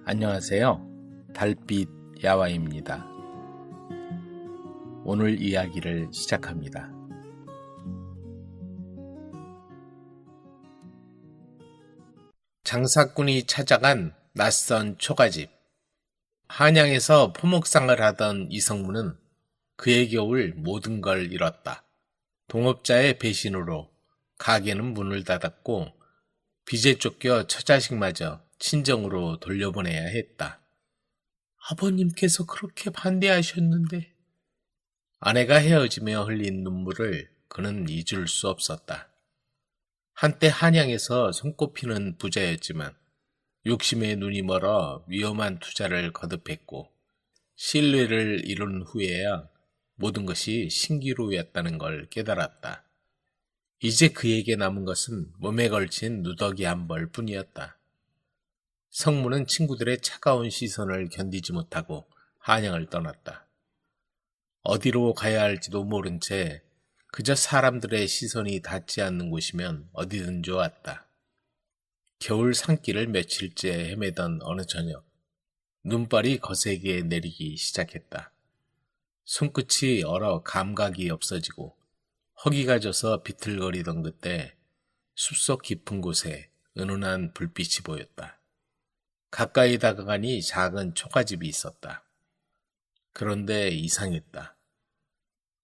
안녕하세요. 달빛 야와입니다. 오늘 이야기를 시작합니다. 장사꾼이 찾아간 낯선 초가집. 한양에서 포목상을 하던 이성무는 그의 겨울 모든 걸 잃었다. 동업자의 배신으로 가게는 문을 닫았고 빚에 쫓겨 처자식마저 친정으로 돌려보내야 했다. 아버님께서 그렇게 반대하셨는데. 아내가 헤어지며 흘린 눈물을 그는 잊을 수 없었다. 한때 한양에서 손꼽히는 부자였지만 욕심에 눈이 멀어 위험한 투자를 거듭했고 신뢰를 잃은 후에야 모든 것이 신기루였다는 걸 깨달았다. 이제 그에게 남은 것은 몸에 걸친 누더기 한 벌 뿐이었다. 성무는 친구들의 차가운 시선을 견디지 못하고 한양을 떠났다. 어디로 가야 할지도 모른 채 그저 사람들의 시선이 닿지 않는 곳이면 어디든 좋았다. 겨울 산길을 며칠째 헤매던 어느 저녁, 눈발이 거세게 내리기 시작했다. 손끝이 얼어 감각이 없어지고 허기가 져서 비틀거리던 그때 숲속 깊은 곳에 은은한 불빛이 보였다. 가까이 다가가니 작은 초가집이 있었다. 그런데 이상했다.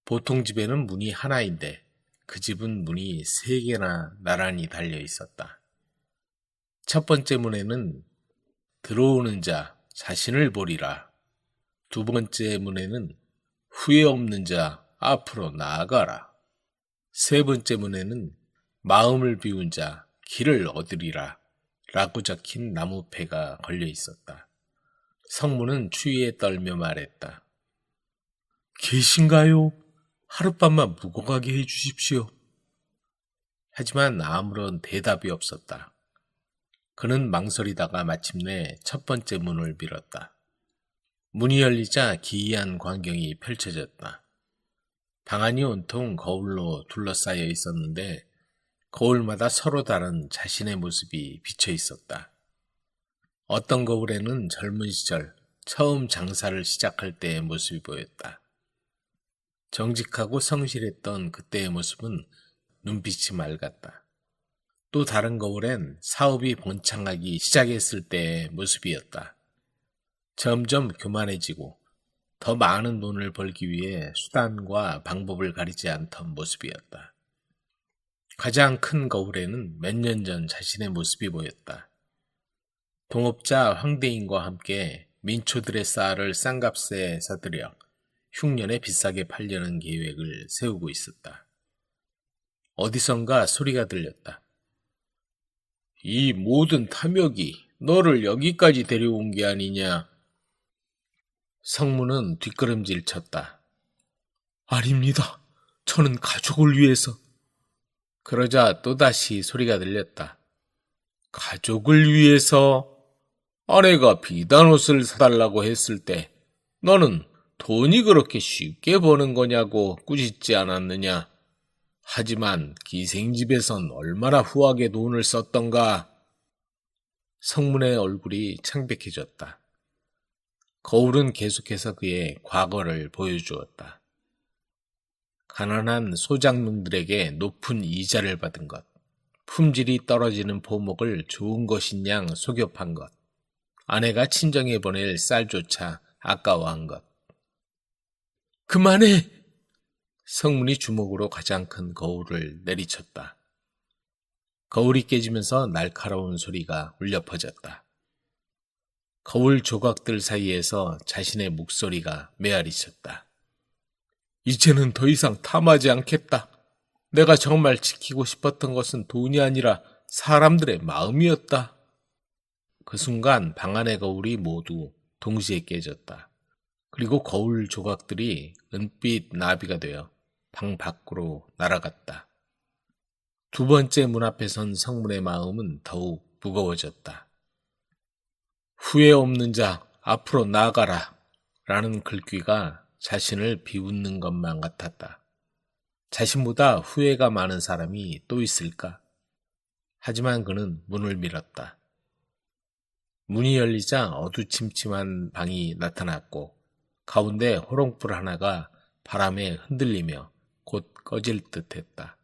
보통 집에는 문이 하나인데 그 집은 문이 3개나 나란히 달려 있었다. 첫 번째 문에는 들어오는 자 자신을 보리라. 두 번째 문에는 후회 없는 자 앞으로 나아가라. 세 번째 문에는 마음을 비운 자 길을 얻으리라 라고 적힌 나무패가 걸려 있었다. 성무는 추위에 떨며 말했다. 계신가요? 하룻밤만 묵어가게 해주십시오. 하지만 아무런 대답이 없었다. 그는 망설이다가 마침내 첫 번째 문을 밀었다. 문이 열리자 기이한 광경이 펼쳐졌다. 방 안이 온통 거울로 둘러싸여 있었는데 거울마다 서로 다른 자신의 모습이 비쳐 있었다. 어떤 거울에는 젊은 시절 처음 장사를 시작할 때의 모습이 보였다. 정직하고 성실했던 그때의 모습은 눈빛이 맑았다. 또 다른 거울엔 사업이 번창하기 시작했을 때의 모습이었다. 점점 교만해지고 더 많은 돈을 벌기 위해 수단과 방법을 가리지 않던 모습이었다. 가장 큰 거울에는 몇 년 전 자신의 모습이 보였다. 동업자 황대인과 함께 민초들의 쌀을 싼 값에 사들여 흉년에 비싸게 팔려는 계획을 세우고 있었다. 어디선가 소리가 들렸다. 이 모든 탐욕이 너를 여기까지 데려온 게 아니냐. 성무는 뒷걸음질 쳤다. 아닙니다. 저는 가족을 위해서. 그러자 또다시 소리가 들렸다. 가족을 위해서? 아내가 비단 옷을 사달라고 했을 때 너는 돈이 그렇게 쉽게 버는 거냐고 꾸짖지 않았느냐. 하지만 기생집에선 얼마나 후하게 돈을 썼던가. 성문의 얼굴이 창백해졌다. 거울은 계속해서 그의 과거를 보여주었다. 가난한 소장농들에게 높은 이자를 받은 것, 품질이 떨어지는 포목을 좋은 것인 양 속여 판 것, 아내가 친정에 보낼 쌀조차 아까워한 것. 그만해! 성문이 주먹으로 가장 큰 거울을 내리쳤다. 거울이 깨지면서 날카로운 소리가 울려 퍼졌다. 거울 조각들 사이에서 자신의 목소리가 메아리쳤다. 이제는 더 이상 탐하지 않겠다. 내가 정말 지키고 싶었던 것은 돈이 아니라 사람들의 마음이었다. 그 순간 방 안의 거울이 모두 동시에 깨졌다. 그리고 거울 조각들이 은빛 나비가 되어 방 밖으로 날아갔다. 두 번째 문 앞에 선 성문의 마음은 더욱 무거워졌다. 후회 없는 자 앞으로 나아가라 라는 글귀가 자신을 비웃는 것만 같았다. 자신보다 후회가 많은 사람이 또 있을까? 하지만 그는 문을 밀었다. 문이 열리자 어두침침한 방이 나타났고 가운데 호롱불 하나가 바람에 흔들리며 곧 꺼질 듯했다.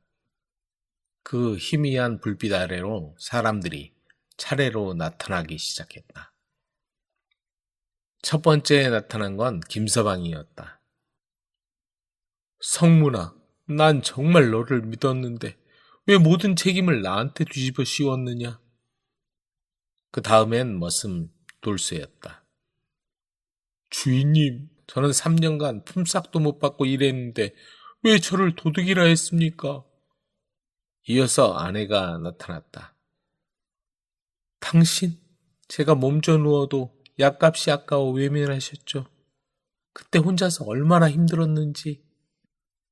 그 희미한 불빛 아래로 사람들이 차례로 나타나기 시작했다. 첫 번째 나타난 건 김서방이었다. 성문아, 난 정말 너를 믿었는데 왜 모든 책임을 나한테 뒤집어 씌웠느냐? 그 다음엔 머슴 돌쇠였다. 주인님, 저는 3년간 품삯도 못 받고 일했는데 왜 저를 도둑이라 했습니까? 이어서 아내가 나타났다. 당신, 제가 몸져 누워도 약값이 아까워 외면하셨죠. 그때 혼자서 얼마나 힘들었는지.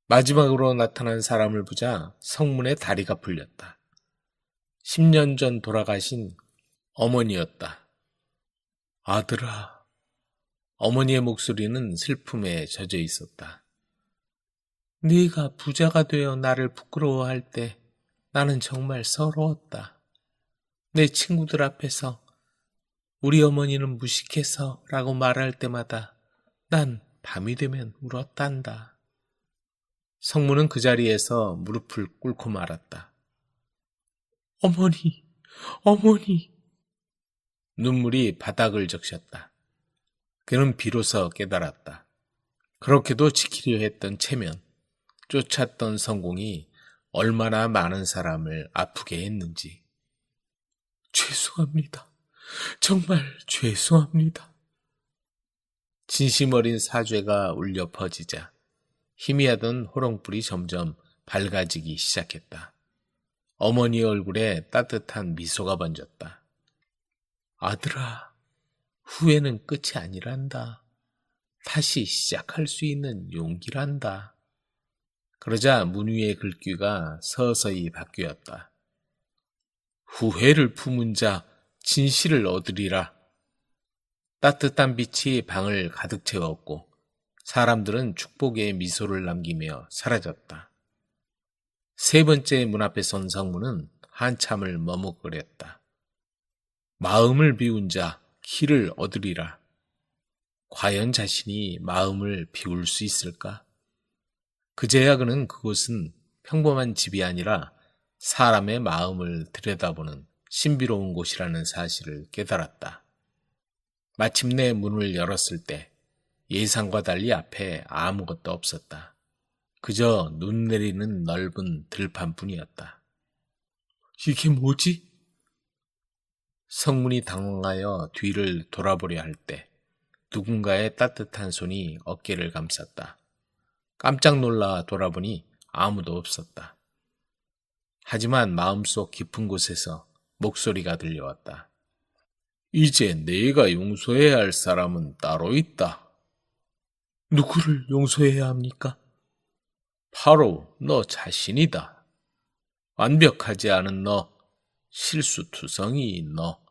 마지막으로 나타난 사람을 보자 성문의 다리가 풀렸다. 10년 전 돌아가신 어머니였다. 아들아. 어머니의 목소리는 슬픔에 젖어 있었다. 네가 부자가 되어 나를 부끄러워할 때 나는 정말 서러웠다. 내 친구들 앞에서 우리 어머니는 무식해서 라고 말할 때마다 난 밤이 되면 울었단다. 성문은 그 자리에서 무릎을 꿇고 말았다. 어머니, 어머니. 눈물이 바닥을 적셨다. 그는 비로소 깨달았다. 그렇게도 지키려 했던 체면, 쫓았던 성공이 얼마나 많은 사람을 아프게 했는지. 죄송합니다. 정말 죄송합니다. 진심 어린 사죄가 울려 퍼지자 희미하던 호롱불이 점점 밝아지기 시작했다. 어머니의 얼굴에 따뜻한 미소가 번졌다. 아들아, 후회는 끝이 아니란다. 다시 시작할 수 있는 용기란다. 그러자 문 위의 글귀가 서서히 바뀌었다. 후회를 품은 자 진실을 얻으리라. 따뜻한 빛이 방을 가득 채웠고 사람들은 축복의 미소를 남기며 사라졌다. 세 번째 문 앞에 선 성문은 한참을 머뭇거렸다. 마음을 비운 자 길을 얻으리라. 과연 자신이 마음을 비울 수 있을까? 그제야 그는 그곳은 평범한 집이 아니라 사람의 마음을 들여다보는 신비로운 곳이라는 사실을 깨달았다. 마침내 문을 열었을 때 예상과 달리 앞에 아무것도 없었다. 그저 눈 내리는 넓은 들판뿐이었다. 이게 뭐지? 성문이 당황하여 뒤를 돌아보려 할 때 누군가의 따뜻한 손이 어깨를 감쌌다. 깜짝 놀라 돌아보니 아무도 없었다. 하지만 마음속 깊은 곳에서 목소리가 들려왔다. 이제 내가 용서해야 할 사람은 따로 있다. 누구를 용서해야 합니까? 바로 너 자신이다. 완벽하지 않은 너, 실수투성이인 너,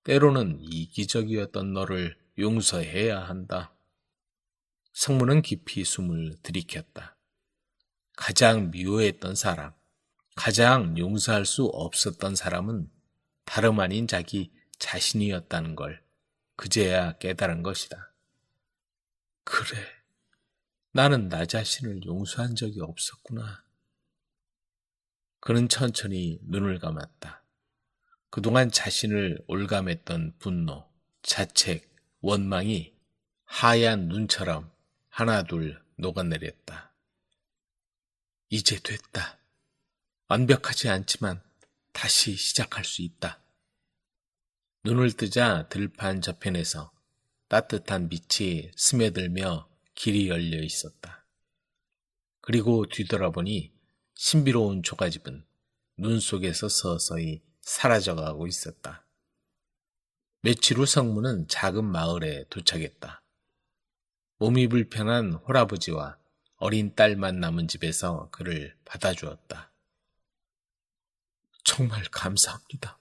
때로는 이기적이었던 너를 용서해야 한다. 성문은 깊이 숨을 들이켰다. 가장 미워했던 사람, 가장 용서할 수 없었던 사람은 다름 아닌 자기 자신이었다는 걸 그제야 깨달은 것이다. 그래, 나는 나 자신을 용서한 적이 없었구나. 그는 천천히 눈을 감았다. 그동안 자신을 올감했던 분노, 자책, 원망이 하얀 눈처럼 하나둘 녹아내렸다. 이제 됐다. 완벽하지 않지만 다시 시작할 수 있다. 눈을 뜨자 들판 저편에서 따뜻한 빛이 스며들며 길이 열려 있었다. 그리고 뒤돌아보니 신비로운 조가집은 눈 속에서 서서히 사라져가고 있었다. 며칠 후 성문은 작은 마을에 도착했다. 몸이 불편한 홀아버지와 어린 딸만 남은 집에서 그를 받아주었다. 정말 감사합니다.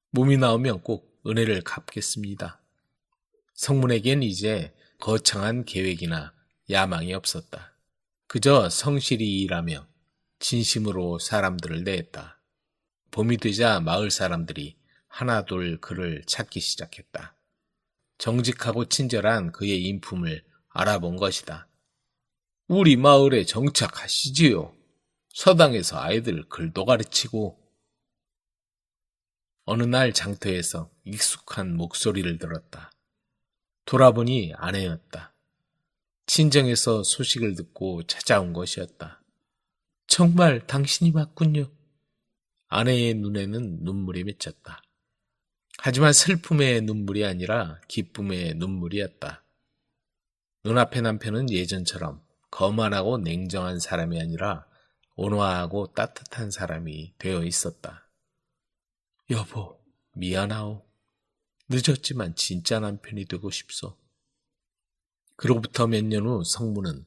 몸이 나오면 꼭 은혜를 갚겠습니다. 성문에겐 이제 거창한 계획이나 야망이 없었다. 그저 성실히 일하며 진심으로 사람들을 대했다. 봄이 되자 마을 사람들이 하나둘 그를 찾기 시작했다. 정직하고 친절한 그의 인품을 알아본 것이다. 우리 마을에 정착하시지요. 서당에서 아이들 글도 가르치고. 어느 날 장터에서 익숙한 목소리를 들었다. 돌아보니 아내였다. 친정에서 소식을 듣고 찾아온 것이었다. 정말 당신이 맞군요. 아내의 눈에는 눈물이 맺혔다. 하지만 슬픔의 눈물이 아니라 기쁨의 눈물이었다. 눈앞의 남편은 예전처럼 거만하고 냉정한 사람이 아니라 온화하고 따뜻한 사람이 되어 있었다. 여보, 미안하오. 늦었지만 진짜 남편이 되고 싶소. 그로부터 몇 년 후 성문은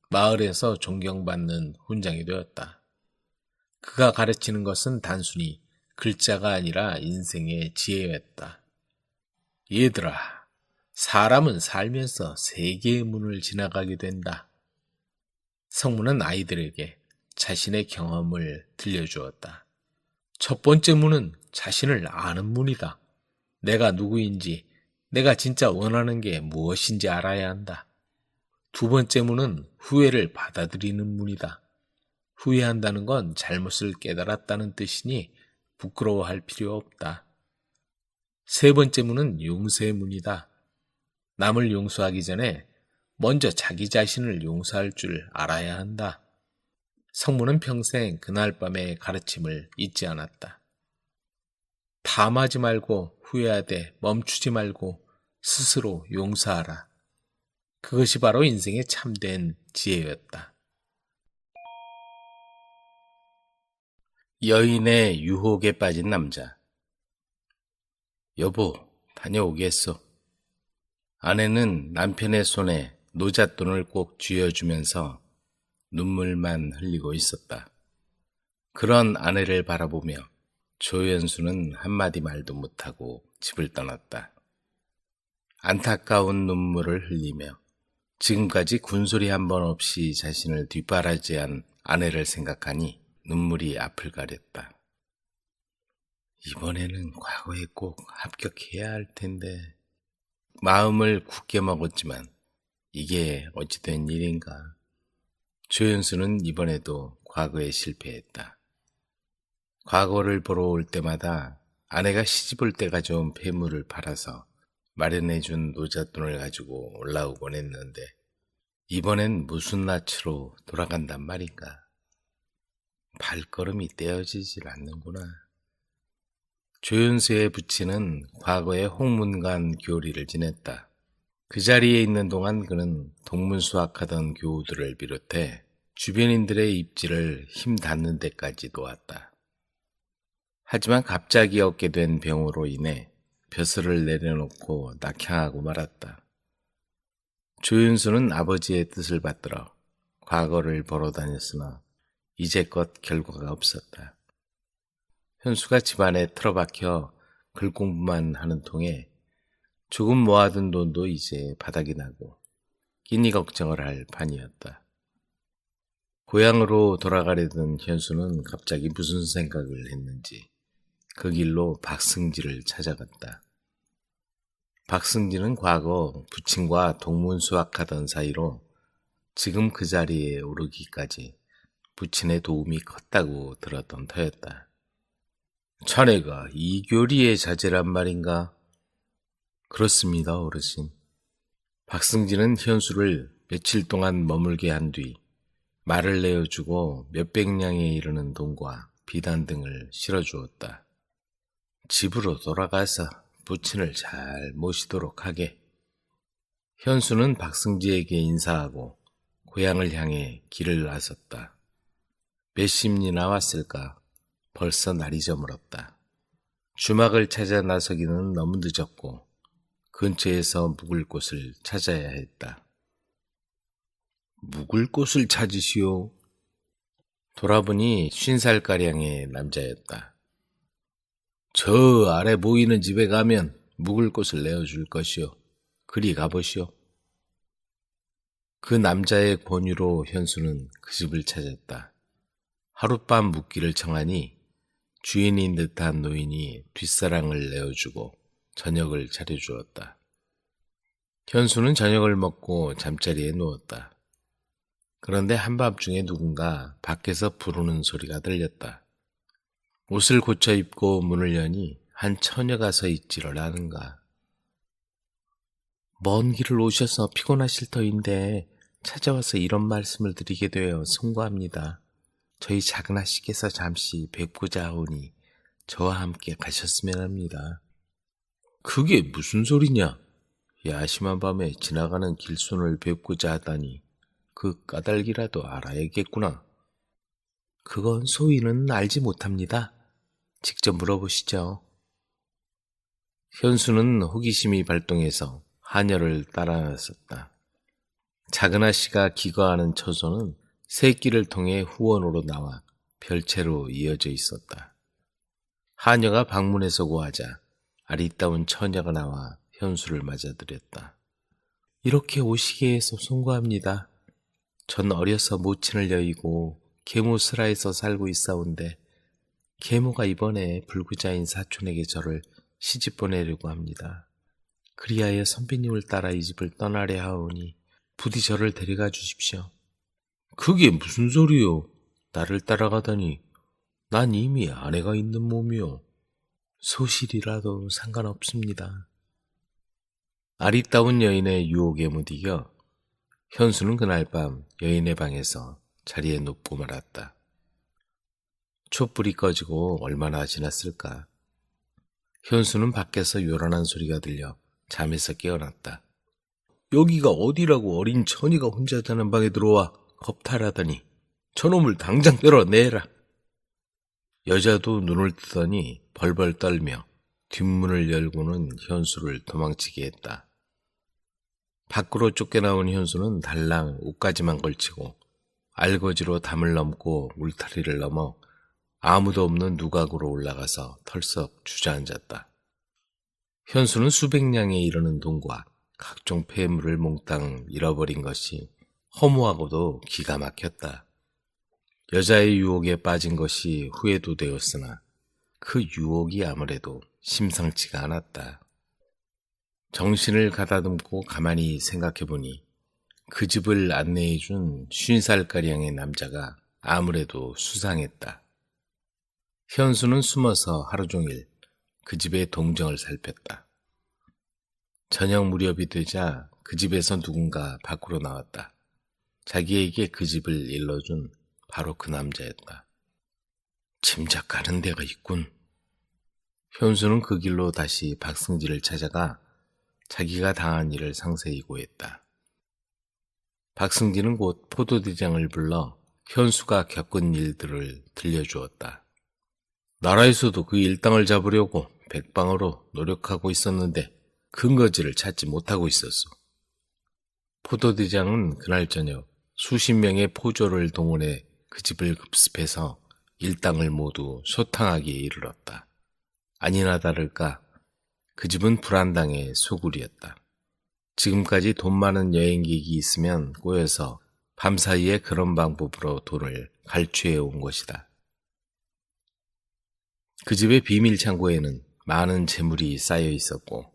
마을에서 존경받는 훈장이 되었다. 그가 가르치는 것은 단순히 글자가 아니라 인생의 지혜였다. 얘들아, 사람은 살면서 세 개의 문을 지나가게 된다. 성문은 아이들에게 자신의 경험을 들려주었다. 첫 번째 문은 자신을 아는 문이다. 내가 누구인지, 내가 진짜 원하는 게 무엇인지 알아야 한다. 두 번째 문은 후회를 받아들이는 문이다. 후회한다는 건 잘못을 깨달았다는 뜻이니 부끄러워할 필요 없다. 세 번째 문은 용서의 문이다. 남을 용서하기 전에 먼저 자기 자신을 용서할 줄 알아야 한다. 성문은 평생 그날 밤의 가르침을 잊지 않았다. 탐하지 말고 후회하되 멈추지 말고 스스로 용서하라. 그것이 바로 인생의 참된 지혜였다. 여인의 유혹에 빠진 남자. 여보, 다녀오겠소. 아내는 남편의 손에 노잣돈을 꼭 쥐어주면서 눈물만 흘리고 있었다. 그런 아내를 바라보며 조연수는 한마디 말도 못하고 집을 떠났다. 안타까운 눈물을 흘리며 지금까지 군소리 한 번 없이 자신을 뒷바라지한 아내를 생각하니 눈물이 앞을 가렸다. 이번에는 과거에 꼭 합격해야 할 텐데. 마음을 굳게 먹었지만 이게 어찌된 일인가. 조연수는 이번에도 과거에 실패했다. 과거를 보러 올 때마다 아내가 시집올 때 가져온 폐물을 팔아서 마련해준 노잣돈을 가지고 올라오곤 했는데 이번엔 무슨 낯으로 돌아간단 말인가. 발걸음이 떼어지질 않는구나. 조연수의 부친은 과거에 홍문관 교리를 지냈다. 그 자리에 있는 동안 그는 동문수학하던 교우들을 비롯해 주변인들의 입지를 힘 닿는 데까지 놓았다. 하지만 갑자기 얻게 된 병으로 인해 벼슬을 내려놓고 낙향하고 말았다. 조윤수는 아버지의 뜻을 받들어 과거를 보러 다녔으나 이제껏 결과가 없었다. 현수가 집안에 틀어박혀 글 공부만 하는 통에 조금 모아둔 돈도 이제 바닥이 나고 끼니 걱정을 할 판이었다. 고향으로 돌아가려던 현수는 갑자기 무슨 생각을 했는지 그 길로 박승지를 찾아갔다. 박승지는 과거 부친과 동문수학하던 사이로 지금 그 자리에 오르기까지 부친의 도움이 컸다고 들었던 터였다. 자네가 이교리의 자제란 말인가? 그렇습니다, 어르신. 박승진은 현수를 며칠 동안 머물게 한 뒤 말을 내어주고 몇백 냥에 이르는 돈과 비단 등을 실어주었다. 집으로 돌아가서 부친을 잘 모시도록 하게. 현수는 박승지에게 인사하고 고향을 향해 길을 나섰다. 몇 십리나 왔을까? 벌써 날이 저물었다. 주막을 찾아 나서기는 너무 늦었고 근처에서 묵을 곳을 찾아야 했다. 묵을 곳을 찾으시오. 돌아보니 50살가량의 남자였다. 저 아래 보이는 집에 가면 묵을 곳을 내어줄 것이오. 그리 가보시오. 그 남자의 권유로 현수는 그 집을 찾았다. 하룻밤 묵기를 청하니 주인인 듯한 노인이 뒷사랑을 내어주고 저녁을 차려주었다. 현수는 저녁을 먹고 잠자리에 누웠다. 그런데 한밤중에 누군가 밖에서 부르는 소리가 들렸다. 옷을 고쳐 입고 문을 여니 한 처녀가 서 있지를 않은가. 먼 길을 오셔서 피곤하실 터인데 찾아와서 이런 말씀을 드리게 되어 송구합니다. 저희 작은 아씨께서 잠시 뵙고자 하오니 저와 함께 가셨으면 합니다. 그게 무슨 소리냐? 야심한 밤에 지나가는 길손을 뵙고자 하다니 그 까닭이라도 알아야겠구나. 그건 소위는 알지 못합니다. 직접 물어보시죠. 현수는 호기심이 발동해서 하녀를 따라 나섰다. 작은 아씨가 기거하는 처소는 새길을 통해 후원으로 나와 별채로 이어져 있었다. 하녀가 방문에서 고하자 아리따운 처녀가 나와 현수를 맞아들였다. 이렇게 오시게 해서 송구합니다. 전 어려서 모친을 여의고 계모 슬하에서 살고 있사온데 계모가 이번에 불구자인 사촌에게 저를 시집 보내려고 합니다. 그리하여 선비님을 따라 이 집을 떠나려 하오니 부디 저를 데려가 주십시오. 그게 무슨 소리요? 나를 따라가다니 난 이미 아내가 있는 몸이요. 소실이라도 상관없습니다. 아리따운 여인의 유혹에 못 이겨 현수는 그날 밤 여인의 방에서 자리에 눕고 말았다. 촛불이 꺼지고 얼마나 지났을까. 현수는 밖에서 요란한 소리가 들려 잠에서 깨어났다. 여기가 어디라고 어린 처녀가 혼자 자는 방에 들어와 겁탈하더니 저놈을 당장 끌어내라. 여자도 눈을 뜨더니 벌벌 떨며 뒷문을 열고는 현수를 도망치게 했다. 밖으로 쫓겨나온 현수는 달랑 옷가지만 걸치고 알거지로 담을 넘고 울타리를 넘어 아무도 없는 누각으로 올라가서 털썩 주저앉았다. 현수는 수백 냥에 이르는 돈과 각종 폐물을 몽땅 잃어버린 것이 허무하고도 기가 막혔다. 여자의 유혹에 빠진 것이 후회도 되었으나 그 유혹이 아무래도 심상치가 않았다. 정신을 가다듬고 가만히 생각해보니 그 집을 안내해준 50살가량의 남자가 아무래도 수상했다. 현수는 숨어서 하루 종일 그 집의 동정을 살폈다. 저녁 무렵이 되자 그 집에서 누군가 밖으로 나왔다. 자기에게 그 집을 일러준 바로 그 남자였다. 짐작 가는 데가 있군. 현수는 그 길로 다시 박승지를 찾아가 자기가 당한 일을 상세히 고했다. 박승지는 곧 포도대장을 불러 현수가 겪은 일들을 들려주었다. 나라에서도 그 일당을 잡으려고 백방으로 노력하고 있었는데 근거지를 찾지 못하고 있었소. 포도대장은 그날 저녁 수십 명의 포조를 동원해 그 집을 급습해서 일당을 모두 소탕하기에 이르렀다. 아니나 다를까 그 집은 불안당의 소굴이었다. 지금까지 돈 많은 여행객이 있으면 꼬여서 밤사이에 그런 방법으로 돈을 갈취해 온 것이다. 그 집의 비밀 창고에는 많은 재물이 쌓여 있었고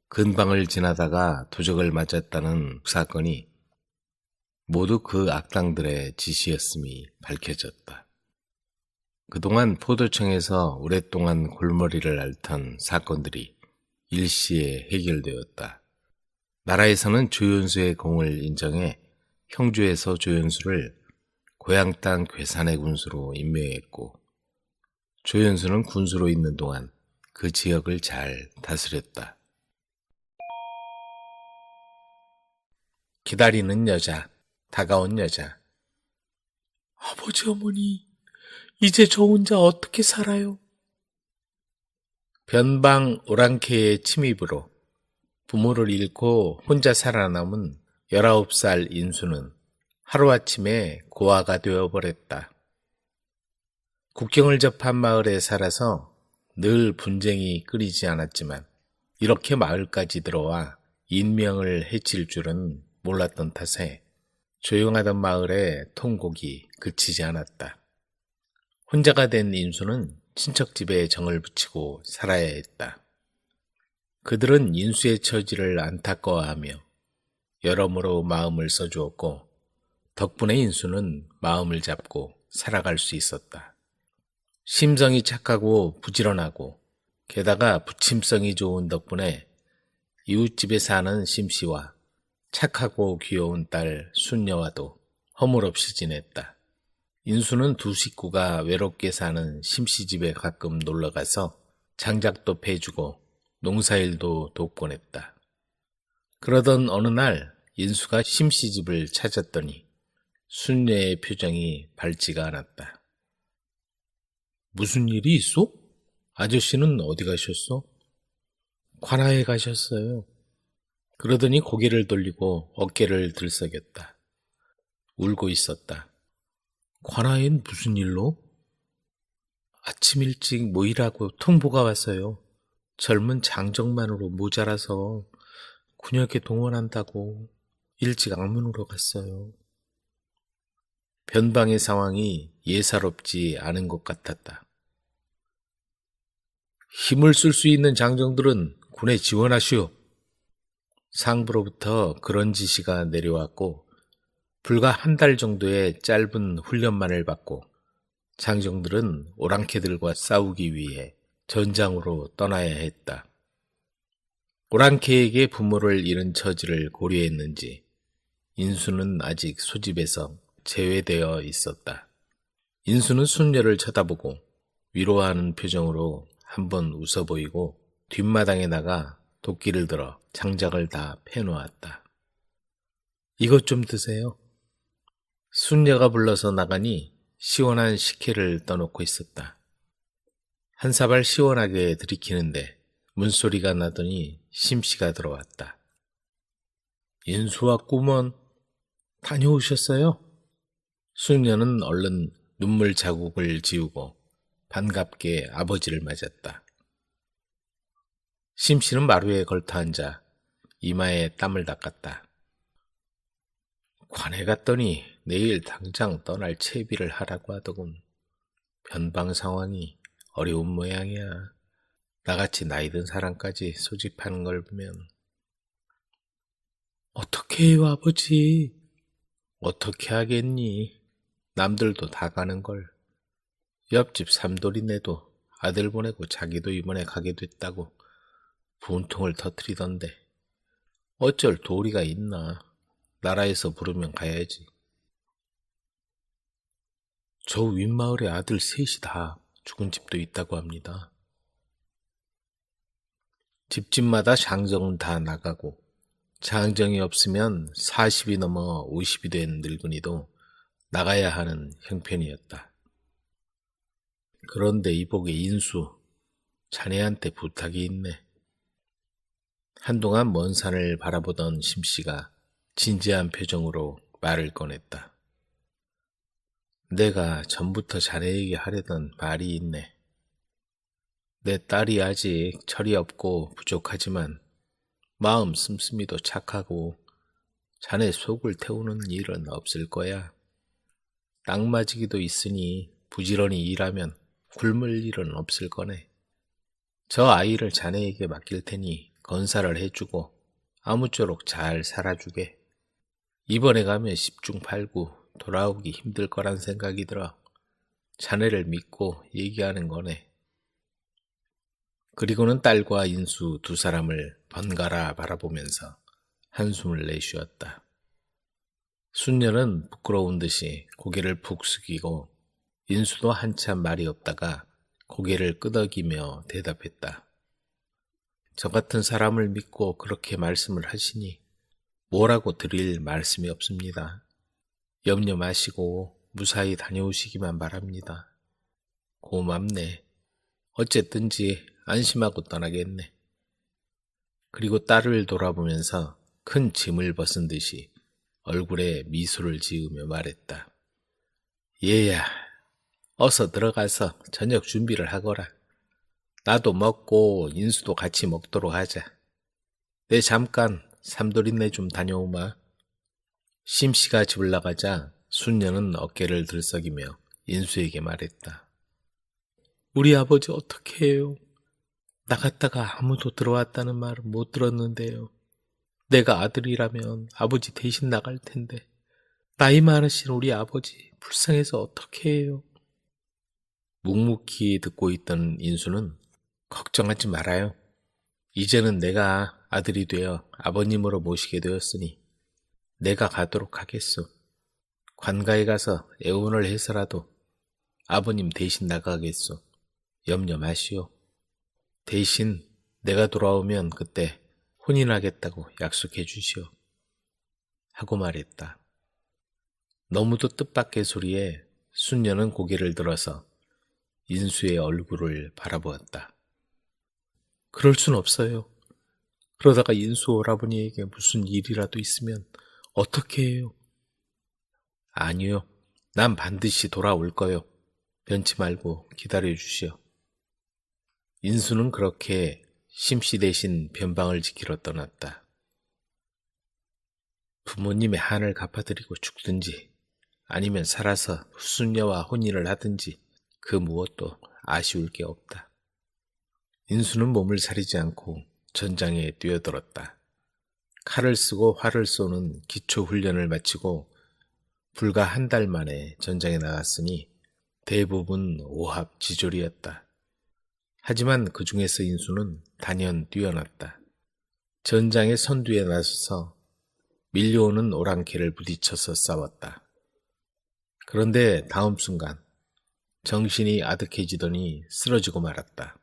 근방을 지나다가 도적을 맞았다는 사건이 모두 그 악당들의 짓이었음이 밝혀졌다. 그동안 포도청에서 오랫동안 골머리를 앓던 사건들이 일시에 해결되었다. 나라에서는 조연수의 공을 인정해 형주에서 조연수를 고향 땅 괴산의 군수로 임명했고 조연수는 군수로 있는 동안 그 지역을 잘 다스렸다. 기다리는 여자, 다가온 여자. 아버지 어머니, 이제 저 혼자 어떻게 살아요? 변방 오랑캐의 침입으로 부모를 잃고 혼자 살아남은 19살 인수는 하루아침에 고아가 되어버렸다. 국경을 접한 마을에 살아서 늘 분쟁이 끊이지 않았지만 이렇게 마을까지 들어와 인명을 해칠 줄은 몰랐던 탓에 조용하던 마을의 통곡이 그치지 않았다. 혼자가 된 인수는 친척 집에 정을 붙이고 살아야 했다. 그들은 인수의 처지를 안타까워하며 여러모로 마음을 써주었고 덕분에 인수는 마음을 잡고 살아갈 수 있었다. 심성이 착하고 부지런하고 게다가 부침성이 좋은 덕분에 이웃집에 사는 심씨와 착하고 귀여운 딸 순녀와도 허물없이 지냈다. 인수는 두 식구가 외롭게 사는 심씨 집에 가끔 놀러가서 장작도 패주고 농사일도 돕곤 했다. 그러던 어느 날 인수가 심씨 집을 찾았더니 순녀의 표정이 밝지가 않았다. 무슨 일이 있어? 아저씨는 어디 가셨어? 관아에 가셨어요. 그러더니 고개를 돌리고 어깨를 들썩였다. 울고 있었다. 관아엔 무슨 일로? 아침 일찍 모이라고 통보가 왔어요. 젊은 장정만으로 모자라서 군역에 동원한다고 일찍 악문으로 갔어요. 변방의 상황이 예사롭지 않은 것 같았다. 힘을 쓸 수 있는 장정들은 군에 지원하시오. 상부로부터 그런 지시가 내려왔고 불과 한 달 정도의 짧은 훈련만을 받고 장정들은 오랑캐들과 싸우기 위해 전장으로 떠나야 했다. 오랑캐에게 부모를 잃은 처지를 고려했는지 인수는 아직 소집에서 제외되어 있었다. 인수는 순녀를 쳐다보고 위로하는 표정으로 한번 웃어 보이고 뒷마당에 나가 도끼를 들어 장작을 다 패놓았다. 이것 좀 드세요. 순녀가 불러서 나가니 시원한 식혜를 떠놓고 있었다. 한 사발 시원하게 들이키는데 문소리가 나더니 심씨가 들어왔다. 인수와 꿈은 다녀오셨어요? 순녀는 얼른 눈물 자국을 지우고 반갑게 아버지를 맞았다. 심씨는 마루에 걸터앉아 이마에 땀을 닦았다. 관에 갔더니 내일 당장 떠날 채비를 하라고 하더군. 변방 상황이 어려운 모양이야. 나같이 나이 든 사람까지 소집하는 걸 보면. 어떻게 해요, 아버지? 어떻게 하겠니? 남들도 다 가는걸. 옆집 삼돌이네도 아들 보내고 자기도 이번에 가게 됐다고 분통을 터뜨리던데. 어쩔 도리가 있나. 나라에서 부르면 가야지. 저 윗마을에 아들 셋이 다 죽은 집도 있다고 합니다. 집집마다 장정은 다 나가고 장정이 없으면 40이 넘어 50이 된 늙은이도 나가야 하는 형편이었다. 그런데 이복에 인수, 자네한테 부탁이 있네. 한동안 먼 산을 바라보던 심씨가 진지한 표정으로 말을 꺼냈다. 내가 전부터 자네에게 하려던 말이 있네. 내 딸이 아직 철이 없고 부족하지만 마음 씀씀이도 착하고 자네 속을 태우는 일은 없을 거야. 땅 맞이기도 있으니 부지런히 일하면 굶을 일은 없을 거네. 저 아이를 자네에게 맡길 테니 건사를 해주고 아무쪼록 잘 살아주게. 이번에 가면 10중 8구 돌아오기 힘들 거란 생각이 들어 자네를 믿고 얘기하는 거네. 그리고는 딸과 인수 두 사람을 번갈아 바라보면서 한숨을 내쉬었다. 순녀는 부끄러운 듯이 고개를 푹 숙이고 인수도 한참 말이 없다가 고개를 끄덕이며 대답했다. 저 같은 사람을 믿고 그렇게 말씀을 하시니 뭐라고 드릴 말씀이 없습니다. 염려 마시고 무사히 다녀오시기만 바랍니다. 고맙네. 어쨌든지 안심하고 떠나겠네. 그리고 딸을 돌아보면서 큰 짐을 벗은 듯이 얼굴에 미소를 지으며 말했다. 얘야, 어서 들어가서 저녁 준비를 하거라. 나도 먹고 인수도 같이 먹도록 하자. 내 잠깐 삼돌이네 좀 다녀오마. 심씨가 집을 나가자 순녀는 어깨를 들썩이며 인수에게 말했다. 우리 아버지 어떻게 해요? 나갔다가 아무도 들어왔다는 말은 못 들었는데요. 내가 아들이라면 아버지 대신 나갈 텐데. 나이 많으신 우리 아버지 불쌍해서 어떻게 해요? 묵묵히 듣고 있던 인수는 걱정하지 말아요. 이제는 내가 아들이 되어 아버님으로 모시게 되었으니 내가 가도록 하겠소. 관가에 가서 애원을 해서라도 아버님 대신 나가겠소. 염려 마시오. 대신 내가 돌아오면 그때 혼인하겠다고 약속해 주시오. 하고 말했다. 너무도 뜻밖의 소리에 순녀는 고개를 들어서 인수의 얼굴을 바라보았다. 그럴 순 없어요. 그러다가 인수 오라버니에게 무슨 일이라도 있으면 어떻게 해요? 아니요. 난 반드시 돌아올 거요. 변치 말고 기다려 주시오. 인수는 그렇게 심씨 대신 변방을 지키러 떠났다. 부모님의 한을 갚아드리고 죽든지 아니면 살아서 후순녀와 혼인을 하든지 그 무엇도 아쉬울 게 없다. 인수는 몸을 사리지 않고 전장에 뛰어들었다. 칼을 쓰고 활을 쏘는 기초 훈련을 마치고 불과 한 달 만에 전장에 나갔으니 대부분 오합지졸이었다. 하지만 그 중에서 인수는 단연 뛰어났다. 전장의 선두에 나서서 밀려오는 오랑캐를 부딪혀서 싸웠다. 그런데 다음 순간 정신이 아득해지더니 쓰러지고 말았다.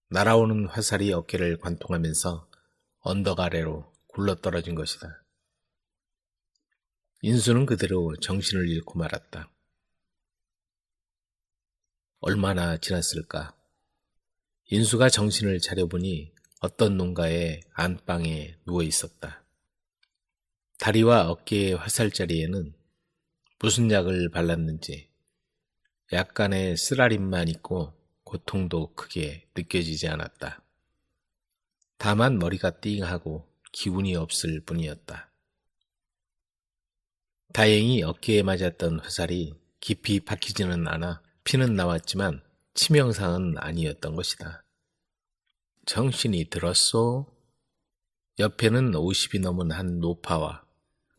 날아오는 화살이 어깨를 관통하면서 언덕 아래로 굴러떨어진 것이다. 인수는 그대로 정신을 잃고 말았다. 얼마나 지났을까? 인수가 정신을 차려보니 어떤 농가의 안방에 누워 있었다. 다리와 어깨의 화살자리에는 무슨 약을 발랐는지 약간의 쓰라림만 있고 고통도 크게 느껴지지 않았다. 다만 머리가 띵하고 기운이 없을 뿐이었다. 다행히 어깨에 맞았던 화살이 깊이 박히지는 않아 피는 나왔지만 치명상은 아니었던 것이다. 정신이 들었소? 옆에는 50이 넘은 한 노파와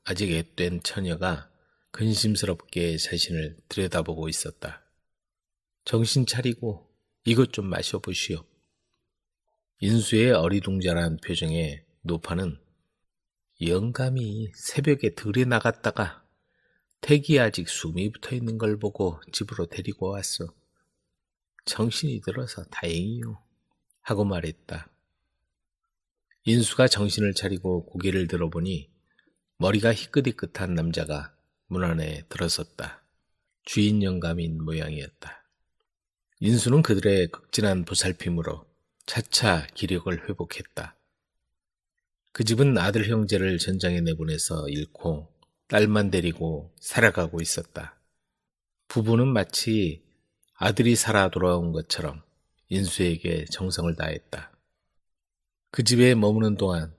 아직 앳된 처녀가 근심스럽게 자신을 들여다보고 있었다. 정신 차리고 이것 좀 마셔보시오. 인수의 어리둥절한 표정에 노파는 영감이 새벽에 들에 나갔다가 택이 아직 숨이 붙어있는 걸 보고 집으로 데리고 왔어. 정신이 들어서 다행이요. 하고 말했다. 인수가 정신을 차리고 고개를 들어보니 머리가 희끗희끗한 남자가 문 안에 들어섰다. 주인 영감인 모양이었다. 인수는 그들의 극진한 보살핌으로 차차 기력을 회복했다. 그 집은 아들 형제를 전장에 내보내서 잃고 딸만 데리고 살아가고 있었다. 부부는 마치 아들이 살아 돌아온 것처럼 인수에게 정성을 다했다. 그 집에 머무는 동안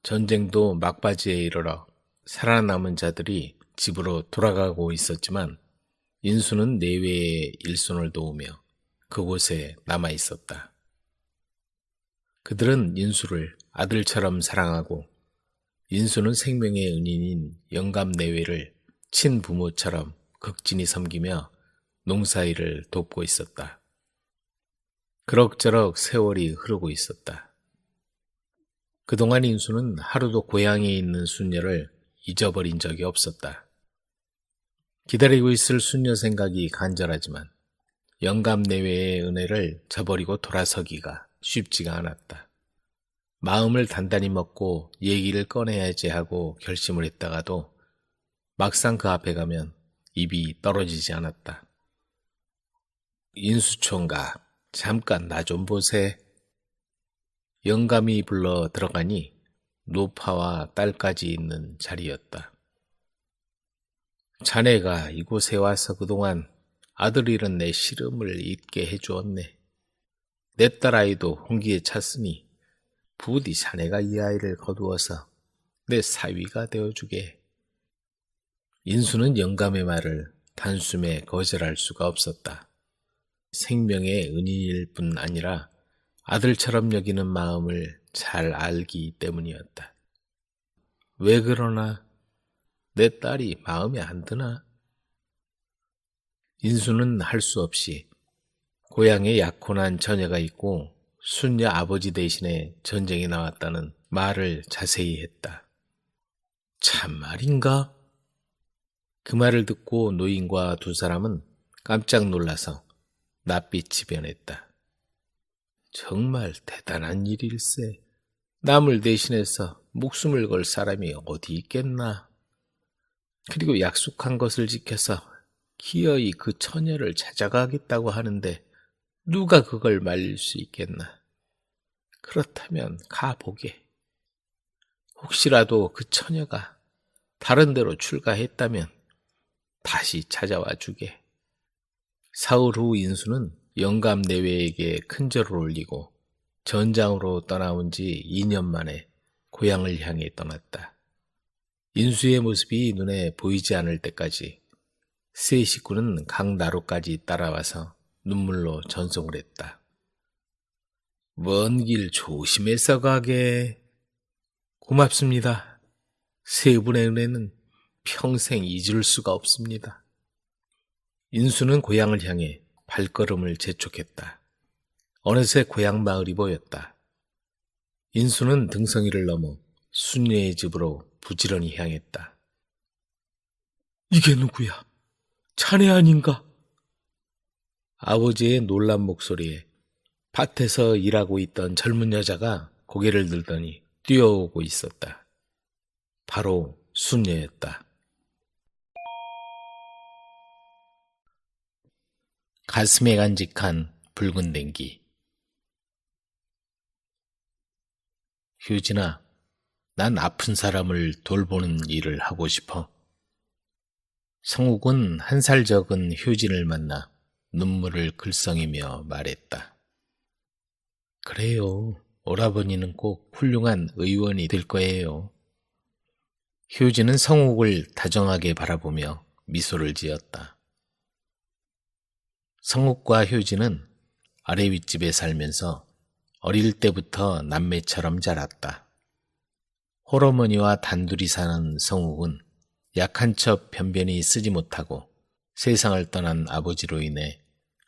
전쟁도 막바지에 이르러 살아남은 자들이 집으로 돌아가고 있었지만 인수는 내외의 일손을 도우며 그곳에 남아 있었다. 그들은 인수를 아들처럼 사랑하고 인수는 생명의 은인인 영감 내외를 친부모처럼 극진히 섬기며 농사일을 돕고 있었다. 그럭저럭 세월이 흐르고 있었다. 그동안 인수는 하루도 고향에 있는 순녀를 잊어버린 적이 없었다. 기다리고 있을 순녀 생각이 간절하지만 영감 내외의 은혜를 저버리고 돌아서기가 쉽지가 않았다. 마음을 단단히 먹고 얘기를 꺼내야지 하고 결심을 했다가도 막상 그 앞에 가면 입이 떨어지지 않았다. 인수총각, 잠깐 나 좀 보세. 영감이 불러 들어가니 노파와 딸까지 있는 자리였다. 자네가 이곳에 와서 그동안 아들 잃은 내 시름을 잊게 해주었네. 내 딸아이도 홍기에 찼으니 부디 자네가 이 아이를 거두어서 내 사위가 되어주게. 인수는 영감의 말을 단숨에 거절할 수가 없었다. 생명의 은인일 뿐 아니라 아들처럼 여기는 마음을 잘 알기 때문이었다. 왜 그러나? 내 딸이 마음에 안 드나? 인수는 할 수 없이 고향에 약혼한 처녀가 있고 순녀 아버지 대신에 전쟁에 나왔다는 말을 자세히 했다. 참말인가? 그 말을 듣고 노인과 두 사람은 깜짝 놀라서 낯빛이 변했다. 정말 대단한 일일세. 남을 대신해서 목숨을 걸 사람이 어디 있겠나. 그리고 약속한 것을 지켜서 기어이 그 처녀를 찾아가겠다고 하는데 누가 그걸 말릴 수 있겠나. 그렇다면 가보게. 혹시라도 그 처녀가 다른 데로 출가했다면 다시 찾아와 주게. 사흘 후 인수는 영감 내외에게 큰절을 올리고 전장으로 떠나온 지 2년 만에 고향을 향해 떠났다. 인수의 모습이 눈에 보이지 않을 때까지 세 식구는 강나루까지 따라와서 눈물로 전송을 했다. 먼 길 조심해서 가게. 고맙습니다. 세 분의 은혜는 평생 잊을 수가 없습니다. 인수는 고향을 향해 발걸음을 재촉했다. 어느새 고향 마을이 보였다. 인수는 등성이를 넘어 순녀의 집으로 부지런히 향했다. 이게 누구야? 자네 아닌가? 아버지의 놀란 목소리에 밭에서 일하고 있던 젊은 여자가 고개를 들더니 뛰어오고 있었다. 바로 순녀였다. 가슴에 간직한 붉은 댕기. 효진아, 난 아픈 사람을 돌보는 일을 하고 싶어. 성욱은 한 살 적은 효진을 만나 눈물을 글썽이며 말했다. 그래요. 오라버니는 꼭 훌륭한 의원이 될 거예요. 효진은 성욱을 다정하게 바라보며 미소를 지었다. 성욱과 효진은 아래 윗집에 살면서 어릴 때부터 남매처럼 자랐다. 홀어머니와 단둘이 사는 성욱은 약한 척 변변히 쓰지 못하고 세상을 떠난 아버지로 인해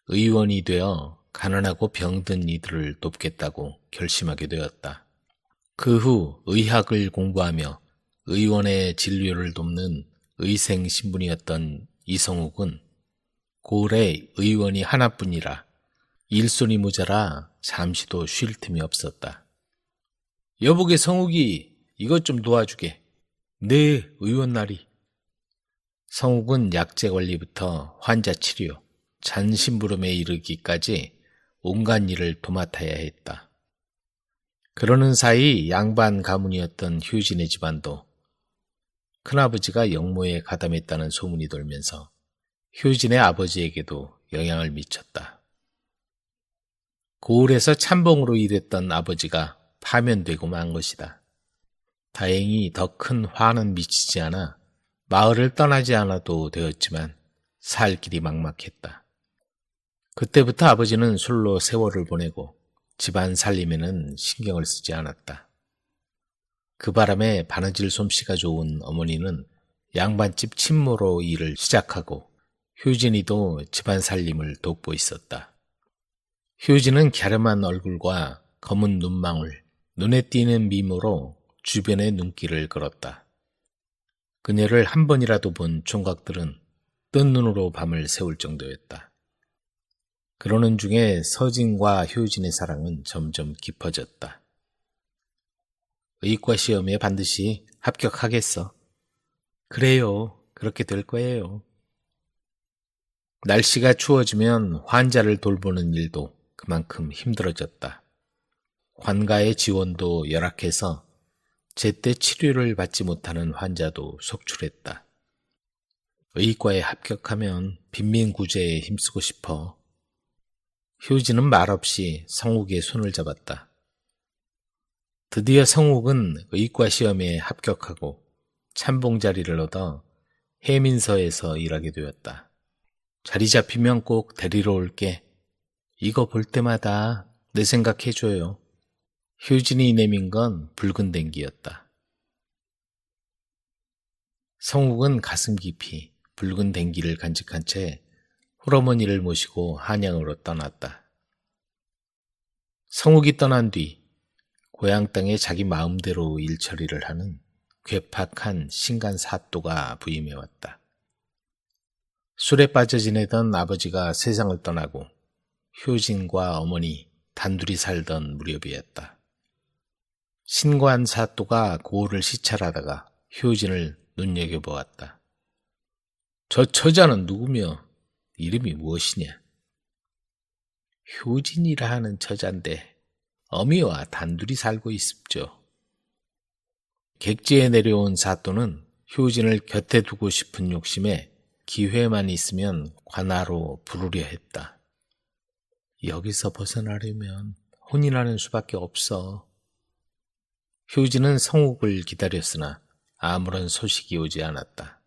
의원이 되어 가난하고 병든 이들을 돕겠다고 결심하게 되었다. 그 후 의학을 공부하며 의원의 진료를 돕는 의생 신분이었던 이성욱은 고을에 의원이 하나뿐이라 일손이 모자라 잠시도 쉴 틈이 없었다. 여보게 성욱이 이것 좀 도와주게. 네, 의원나리. 성욱은 약재 관리부터 환자 치료, 잔심부름에 이르기까지 온갖 일을 도맡아야 했다. 그러는 사이 양반 가문이었던 효진의 집안도 큰아버지가 역모에 가담했다는 소문이 돌면서 효진의 아버지에게도 영향을 미쳤다. 고을에서 참봉으로 일했던 아버지가 파면되고 만 것이다. 다행히 더 큰 화는 미치지 않아 마을을 떠나지 않아도 되었지만 살 길이 막막했다. 그때부터 아버지는 술로 세월을 보내고 집안 살림에는 신경을 쓰지 않았다. 그 바람에 바느질 솜씨가 좋은 어머니는 양반집 친모로 일을 시작하고 효진이도 집안 살림을 돕고 있었다. 효진은 갸름한 얼굴과 검은 눈망울, 눈에 띄는 미모로 주변의 눈길을 끌었다. 그녀를 한 번이라도 본 총각들은 뜬 눈으로 밤을 새울 정도였다. 그러는 중에 서진과 효진의 사랑은 점점 깊어졌다. 의과 시험에 반드시 합격하겠어. 그래요. 그렇게 될 거예요. 날씨가 추워지면 환자를 돌보는 일도 그만큼 힘들어졌다. 관가의 지원도 열악해서 제때 치료를 받지 못하는 환자도 속출했다. 의과에 합격하면 빈민구제에 힘쓰고 싶어. 효진은 말없이 성욱의 손을 잡았다. 드디어 성욱은 의과 시험에 합격하고 참봉 자리를 얻어 해민서에서 일하게 되었다. 자리 잡히면 꼭 데리러 올게. 이거 볼 때마다 내 생각해줘요. 효진이 내민 건 붉은 댕기였다. 성욱은 가슴 깊이 붉은 댕기를 간직한 채 홀어머니를 모시고 한양으로 떠났다. 성욱이 떠난 뒤 고향 땅에 자기 마음대로 일처리를 하는 괴팍한 신간 사또가 부임해왔다. 술에 빠져 지내던 아버지가 세상을 떠나고 효진과 어머니 단둘이 살던 무렵이었다. 신관 사또가 고을을 시찰하다가 효진을 눈여겨보았다. 저 처자는 누구며 이름이 무엇이냐? 효진이라 하는 처자인데 어미와 단둘이 살고 있습죠. 객지에 내려온 사또는 효진을 곁에 두고 싶은 욕심에 기회만 있으면 관하로 부르려 했다. 여기서 벗어나려면 혼인하는 수밖에 없어. 효진은 성욱을 기다렸으나 아무런 소식이 오지 않았다.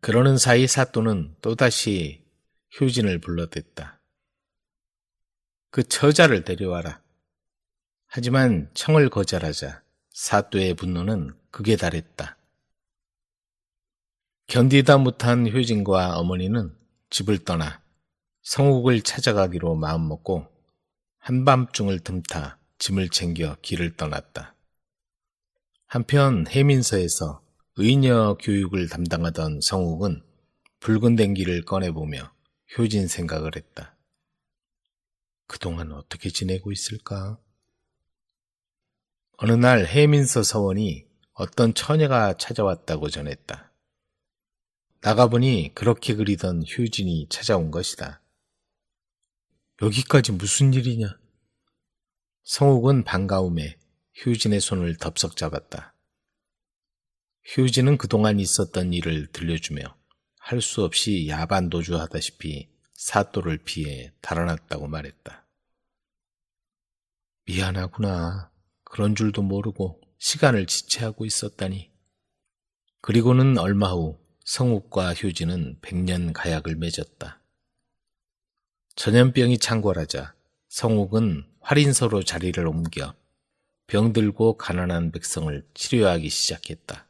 그러는 사이 사또는 또다시 효진을 불러댔다. 그 처자를 데려와라. 하지만 청을 거절하자 사또의 분노는 극에 달했다. 견디다 못한 효진과 어머니는 집을 떠나 성욱을 찾아가기로 마음먹고 한밤중을 틈타 짐을 챙겨 길을 떠났다. 한편 해민서에서 의녀 교육을 담당하던 성욱은 붉은 댕기를 꺼내보며 효진 생각을 했다. 그동안 어떻게 지내고 있을까? 어느 날 해민서 서원이 어떤 처녀가 찾아왔다고 전했다. 나가보니 그렇게 그리던 효진이 찾아온 것이다. 여기까지 무슨 일이냐? 성욱은 반가움에 효진의 손을 덥석 잡았다. 효진은 그동안 있었던 일을 들려주며 할 수 없이 야반도주하다시피 사또를 피해 달아났다고 말했다. 미안하구나. 그런 줄도 모르고 시간을 지체하고 있었다니. 그리고는 얼마 후 성욱과 효진은 100년 가약을 맺었다. 전염병이 창궐하자 성욱은 활인서로 자리를 옮겨 병들고 가난한 백성을 치료하기 시작했다.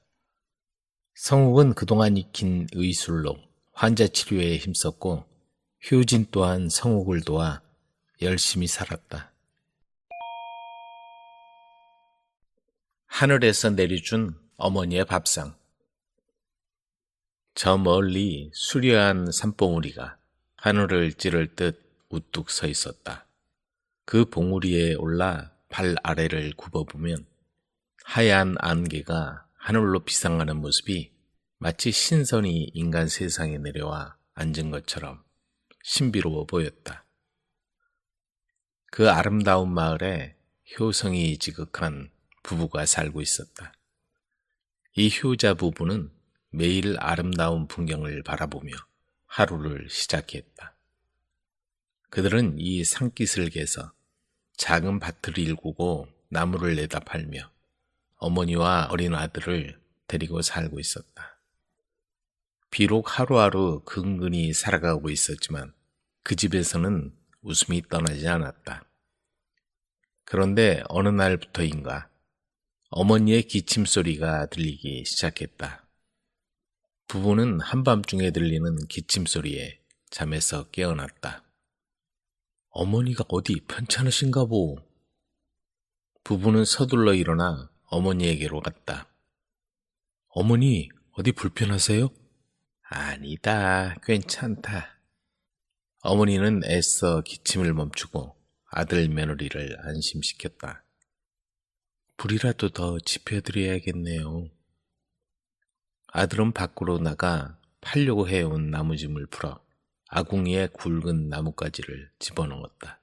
성욱은 그동안 익힌 의술로 환자 치료에 힘썼고 효진 또한 성욱을 도와 열심히 살았다. 하늘에서 내려준 어머니의 밥상. 저 멀리 수려한 산봉우리가 하늘을 찌를 듯 우뚝 서 있었다. 그 봉우리에 올라 발 아래를 굽어보면 하얀 안개가 하늘로 비상하는 모습이 마치 신선이 인간 세상에 내려와 앉은 것처럼 신비로워 보였다. 그 아름다운 마을에 효성이 지극한 부부가 살고 있었다. 이 효자 부부는 매일 아름다운 풍경을 바라보며 하루를 시작했다. 그들은 이 산깃을 개서 작은 밭을 일구고 나무를 내다 팔며 어머니와 어린 아들을 데리고 살고 있었다. 비록 하루하루 근근히 살아가고 있었지만 그 집에서는 웃음이 떠나지 않았다. 그런데 어느 날부터인가 어머니의 기침소리가 들리기 시작했다. 부부는 한밤중에 들리는 기침소리에 잠에서 깨어났다. 어머니가 어디 편찮으신가 보. 부부는 서둘러 일어나 어머니에게로 갔다. 어머니, 어디 불편하세요? 아니다, 괜찮다. 어머니는 애써 기침을 멈추고 아들 며느리를 안심시켰다. 불이라도 더 지펴드려야겠네요. 아들은 밖으로 나가 팔려고 해온 나무짐을 풀어 아궁이에 굵은 나뭇가지를 집어넣었다.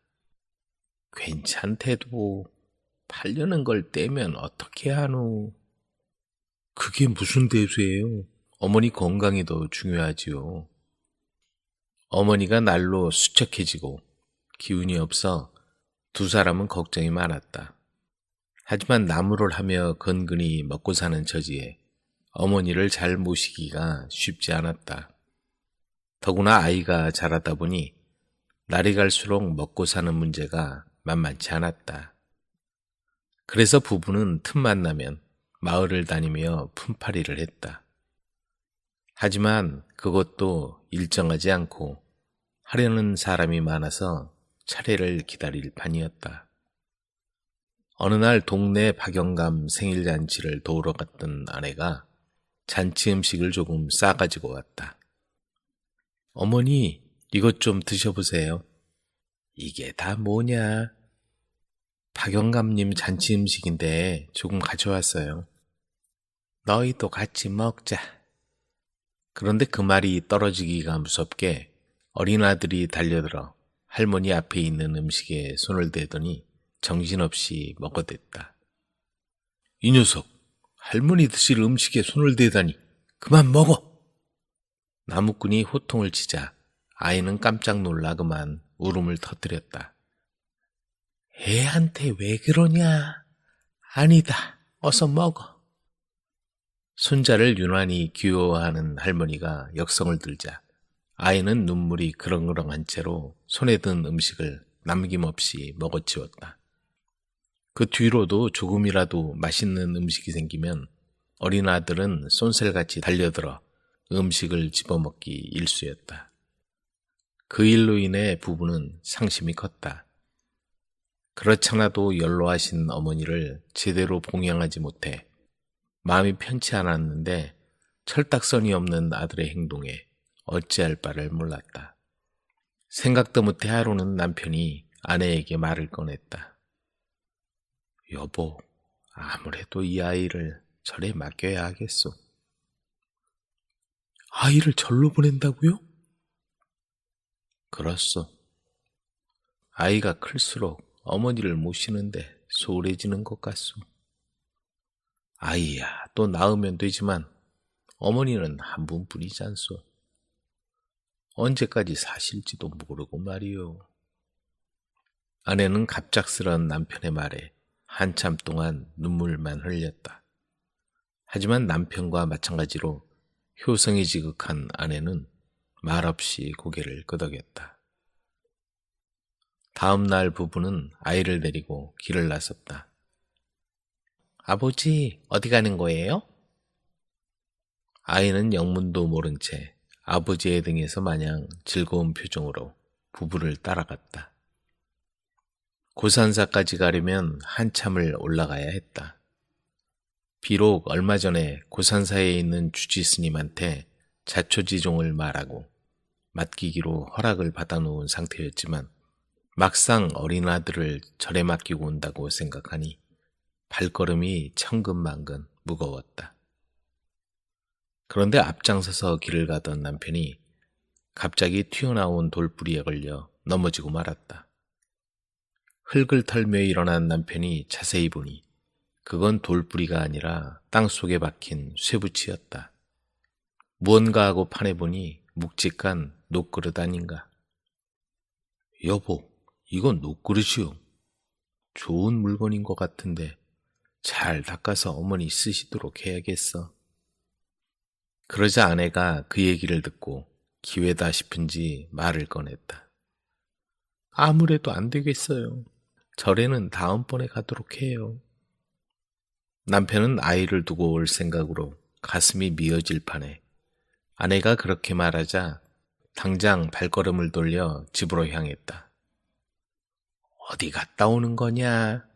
괜찮대도 팔려는 걸 떼면 어떻게 하노? 그게 무슨 대수예요? 어머니 건강이 더 중요하지요. 어머니가 날로 수척해지고 기운이 없어 두 사람은 걱정이 많았다. 하지만 나무를 하며 건근히 먹고 사는 처지에 어머니를 잘 모시기가 쉽지 않았다. 더구나 아이가 자라다 보니 날이 갈수록 먹고 사는 문제가 만만치 않았다. 그래서 부부는 틈만 나면 마을을 다니며 품팔이를 했다. 하지만 그것도 일정하지 않고 하려는 사람이 많아서 차례를 기다릴 판이었다. 어느 날 동네 박영감 생일잔치를 도우러 갔던 아내가 잔치 음식을 조금 싸가지고 왔다. 어머니, 이것 좀 드셔보세요. 이게 다 뭐냐? 박영감님 잔치 음식인데 조금 가져왔어요. 너희도 같이 먹자. 그런데 그 말이 떨어지기가 무섭게 어린 아들이 달려들어 할머니 앞에 있는 음식에 손을 대더니 정신없이 먹어댔다. 이 녀석, 할머니 드실 음식에 손을 대다니 그만 먹어! 나무꾼이 호통을 치자 아이는 깜짝 놀라 그만 울음을 터뜨렸다. 애한테 왜 그러냐? 아니다, 어서 먹어. 손자를 유난히 귀여워하는 할머니가 역성을 들자 아이는 눈물이 그렁그렁한 채로 손에 든 음식을 남김없이 먹어치웠다. 그 뒤로도 조금이라도 맛있는 음식이 생기면 어린 아들은 쏜살같이 달려들어 음식을 집어먹기 일쑤였다. 그 일로 인해 부부는 상심이 컸다. 그렇잖아도 연로하신 어머니를 제대로 봉양하지 못해 마음이 편치 않았는데 철딱서니 없는 아들의 행동에 어찌할 바를 몰랐다. 생각도 못해 하루는 남편이 아내에게 말을 꺼냈다. 여보, 아무래도 이 아이를 절에 맡겨야 하겠소. 아이를 절로 보낸다고요? 그렇소. 아이가 클수록 어머니를 모시는데 소홀해지는 것 같소. 아이야, 또 낳으면 되지만 어머니는 한 분뿐이지 않소. 언제까지 사실지도 모르고 말이오. 아내는 갑작스런 남편의 말에 한참 동안 눈물만 흘렸다. 하지만 남편과 마찬가지로 효성이 지극한 아내는 말없이 고개를 끄덕였다. 다음 날 부부는 아이를 데리고 길을 나섰다. 아버지, 어디 가는 거예요? 아이는 영문도 모른 채 아버지의 등에서 마냥 즐거운 표정으로 부부를 따라갔다. 고산사까지 가려면 한참을 올라가야 했다. 비록 얼마 전에 고산사에 있는 주지 스님한테 자초지종을 말하고 맡기기로 허락을 받아놓은 상태였지만 막상 어린 아들을 절에 맡기고 온다고 생각하니 발걸음이 천근만근 무거웠다. 그런데 앞장서서 길을 가던 남편이 갑자기 튀어나온 돌부리에 걸려 넘어지고 말았다. 흙을 털며 일어난 남편이 자세히 보니 그건 돌부리가 아니라 땅속에 박힌 쇠붙이였다. 무언가 하고 파내보니 묵직한 녹그릇 아닌가. 여보, 이건 녹그릇이요. 좋은 물건인 것 같은데 잘 닦아서 어머니 쓰시도록 해야겠어. 그러자 아내가 그 얘기를 듣고 기회다 싶은지 말을 꺼냈다. 아무래도 안 되겠어요. 절에는 다음번에 가도록 해요. 남편은 아이를 두고 올 생각으로 가슴이 미어질 판에 아내가 그렇게 말하자 당장 발걸음을 돌려 집으로 향했다. 어디 갔다 오는 거냐?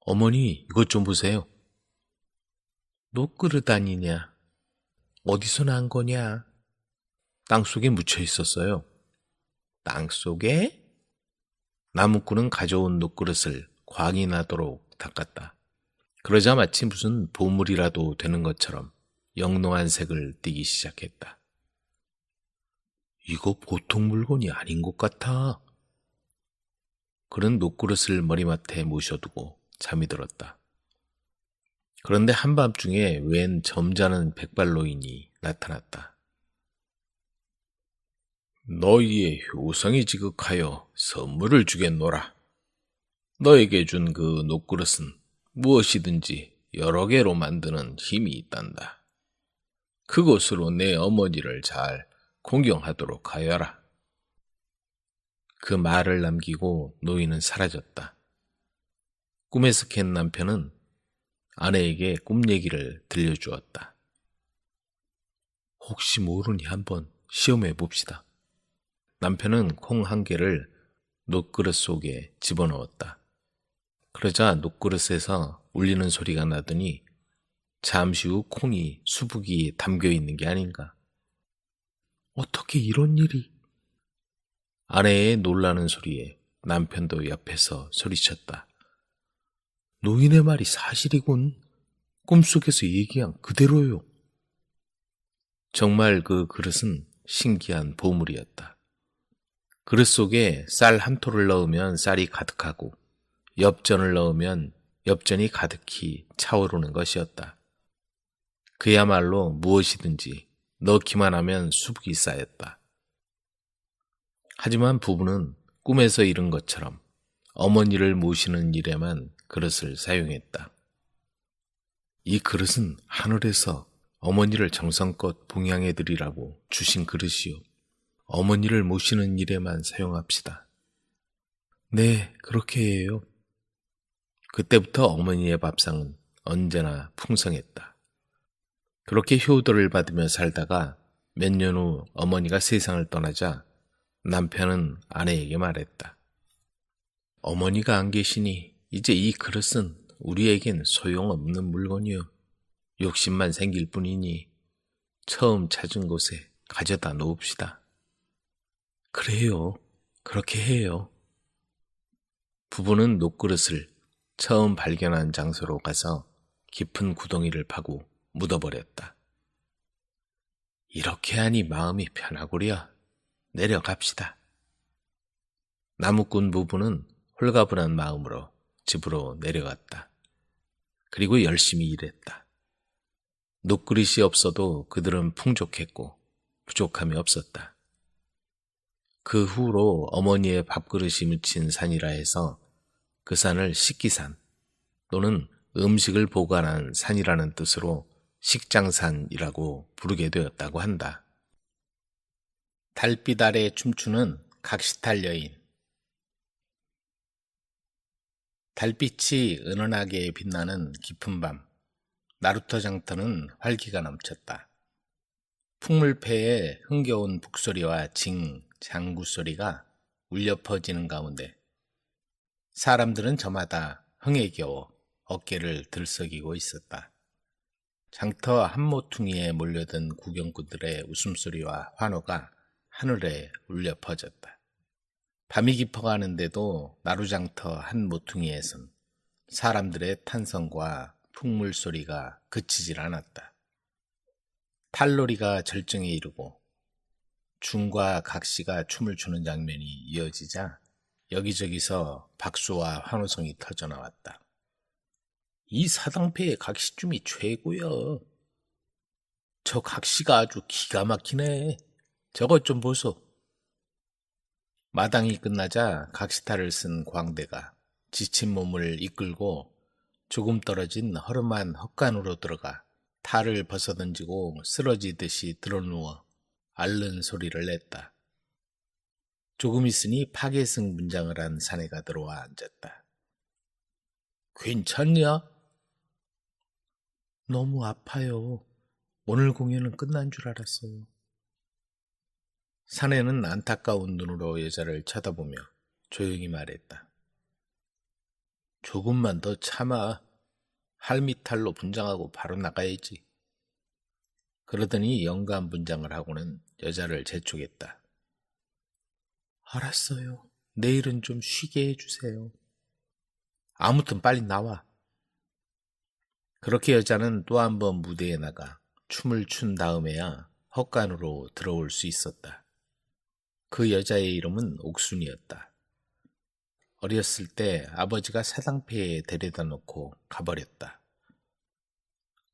어머니, 이것 좀 보세요. 녹그릇 아니냐? 어디서 난 거냐? 땅속에 묻혀 있었어요. 땅속에? 나무꾼은 가져온 녹그릇을 광이 나도록 닦았다. 그러자 마치 무슨 보물이라도 되는 것처럼 영롱한 색을 띠기 시작했다. 이거 보통 물건이 아닌 것 같아. 그는 녹그릇을 머리맡에 모셔두고 잠이 들었다. 그런데 한밤중에 웬 점잖은 백발노인이 나타났다. 너희의 효성이 지극하여 선물을 주겠노라. 너에게 준 그 녹그릇은 무엇이든지 여러 개로 만드는 힘이 있단다. 그것으로 내 어머니를 잘 공경하도록 하여라. 그 말을 남기고 노인은 사라졌다. 꿈에서 깬 남편은 아내에게 꿈 얘기를 들려주었다. 혹시 모르니 한번 시험해 봅시다. 남편은 콩 한 개를 녹그릇 속에 집어넣었다. 그러자 녹그릇에서 울리는 소리가 나더니 잠시 후 콩이 수북이 담겨 있는 게 아닌가. 어떻게 이런 일이? 아내의 놀라는 소리에 남편도 옆에서 소리쳤다. 노인의 말이 사실이군. 꿈속에서 얘기한 그대로요. 정말 그 그릇은 신기한 보물이었다. 그릇 속에 쌀 한 톨을 넣으면 쌀이 가득하고 엽전을 넣으면 엽전이 가득히 차오르는 것이었다. 그야말로 무엇이든지 넣기만 하면 수북이 쌓였다. 하지만 부부는 꿈에서 이룬 것처럼 어머니를 모시는 일에만 그릇을 사용했다. 이 그릇은 하늘에서 어머니를 정성껏 봉양해드리라고 주신 그릇이요. 어머니를 모시는 일에만 사용합시다. 네, 그렇게 해요. 그때부터 어머니의 밥상은 언제나 풍성했다. 그렇게 효도를 받으며 살다가 몇 년 후 어머니가 세상을 떠나자 남편은 아내에게 말했다. 어머니가 안 계시니 이제 이 그릇은 우리에겐 소용없는 물건이요. 욕심만 생길 뿐이니 처음 찾은 곳에 가져다 놓읍시다. 그래요. 그렇게 해요. 부부는 녹그릇을 처음 발견한 장소로 가서 깊은 구덩이를 파고 묻어버렸다. 이렇게 하니 마음이 편하구려. 내려갑시다. 나무꾼 부부는 홀가분한 마음으로 집으로 내려갔다. 그리고 열심히 일했다. 녹그릇이 없어도 그들은 풍족했고 부족함이 없었다. 그 후로 어머니의 밥그릇이 묻힌 산이라 해서 그 산을 식기산 또는 음식을 보관한 산이라는 뜻으로 식장산이라고 부르게 되었다고 한다. 달빛 아래 춤추는 각시탈 여인. 달빛이 은은하게 빛나는 깊은 밤, 나루터 장터는 활기가 넘쳤다. 풍물패의 흥겨운 북소리와 장구 소리가 울려 퍼지는 가운데 사람들은 저마다 흥에 겨워 어깨를 들썩이고 있었다. 장터 한 모퉁이에 몰려든 구경꾼들의 웃음소리와 환호가 하늘에 울려 퍼졌다. 밤이 깊어가는데도 나루장터 한 모퉁이에선 사람들의 탄성과 풍물 소리가 그치질 않았다. 탈놀이가 절정에 이르고 중과 각시가 춤을 추는 장면이 이어지자 여기저기서 박수와 환호성이 터져나왔다. 이 사당패의 각시춤이 최고여. 저 각시가 아주 기가 막히네. 저것 좀 보소. 마당이 끝나자 각시탈을 쓴 광대가 지친 몸을 이끌고 조금 떨어진 허름한 헛간으로 들어가 탈을 벗어던지고 쓰러지듯이 드러누워 앓는 소리를 냈다. 조금 있으니 파괴승 문장을 한 사내가 들어와 앉았다. 괜찮냐? 너무 아파요. 오늘 공연은 끝난 줄 알았어요. 사내는 안타까운 눈으로 여자를 쳐다보며 조용히 말했다. 조금만 더 참아. 할미탈로 분장하고 바로 나가야지. 그러더니 영감 분장을 하고는 여자를 재촉했다. 알았어요. 내일은 좀 쉬게 해주세요. 아무튼 빨리 나와. 그렇게 여자는 또 한 번 무대에 나가 춤을 춘 다음에야 헛간으로 들어올 수 있었다. 그 여자의 이름은 옥순이었다. 어렸을 때 아버지가 사당패에 데려다 놓고 가버렸다.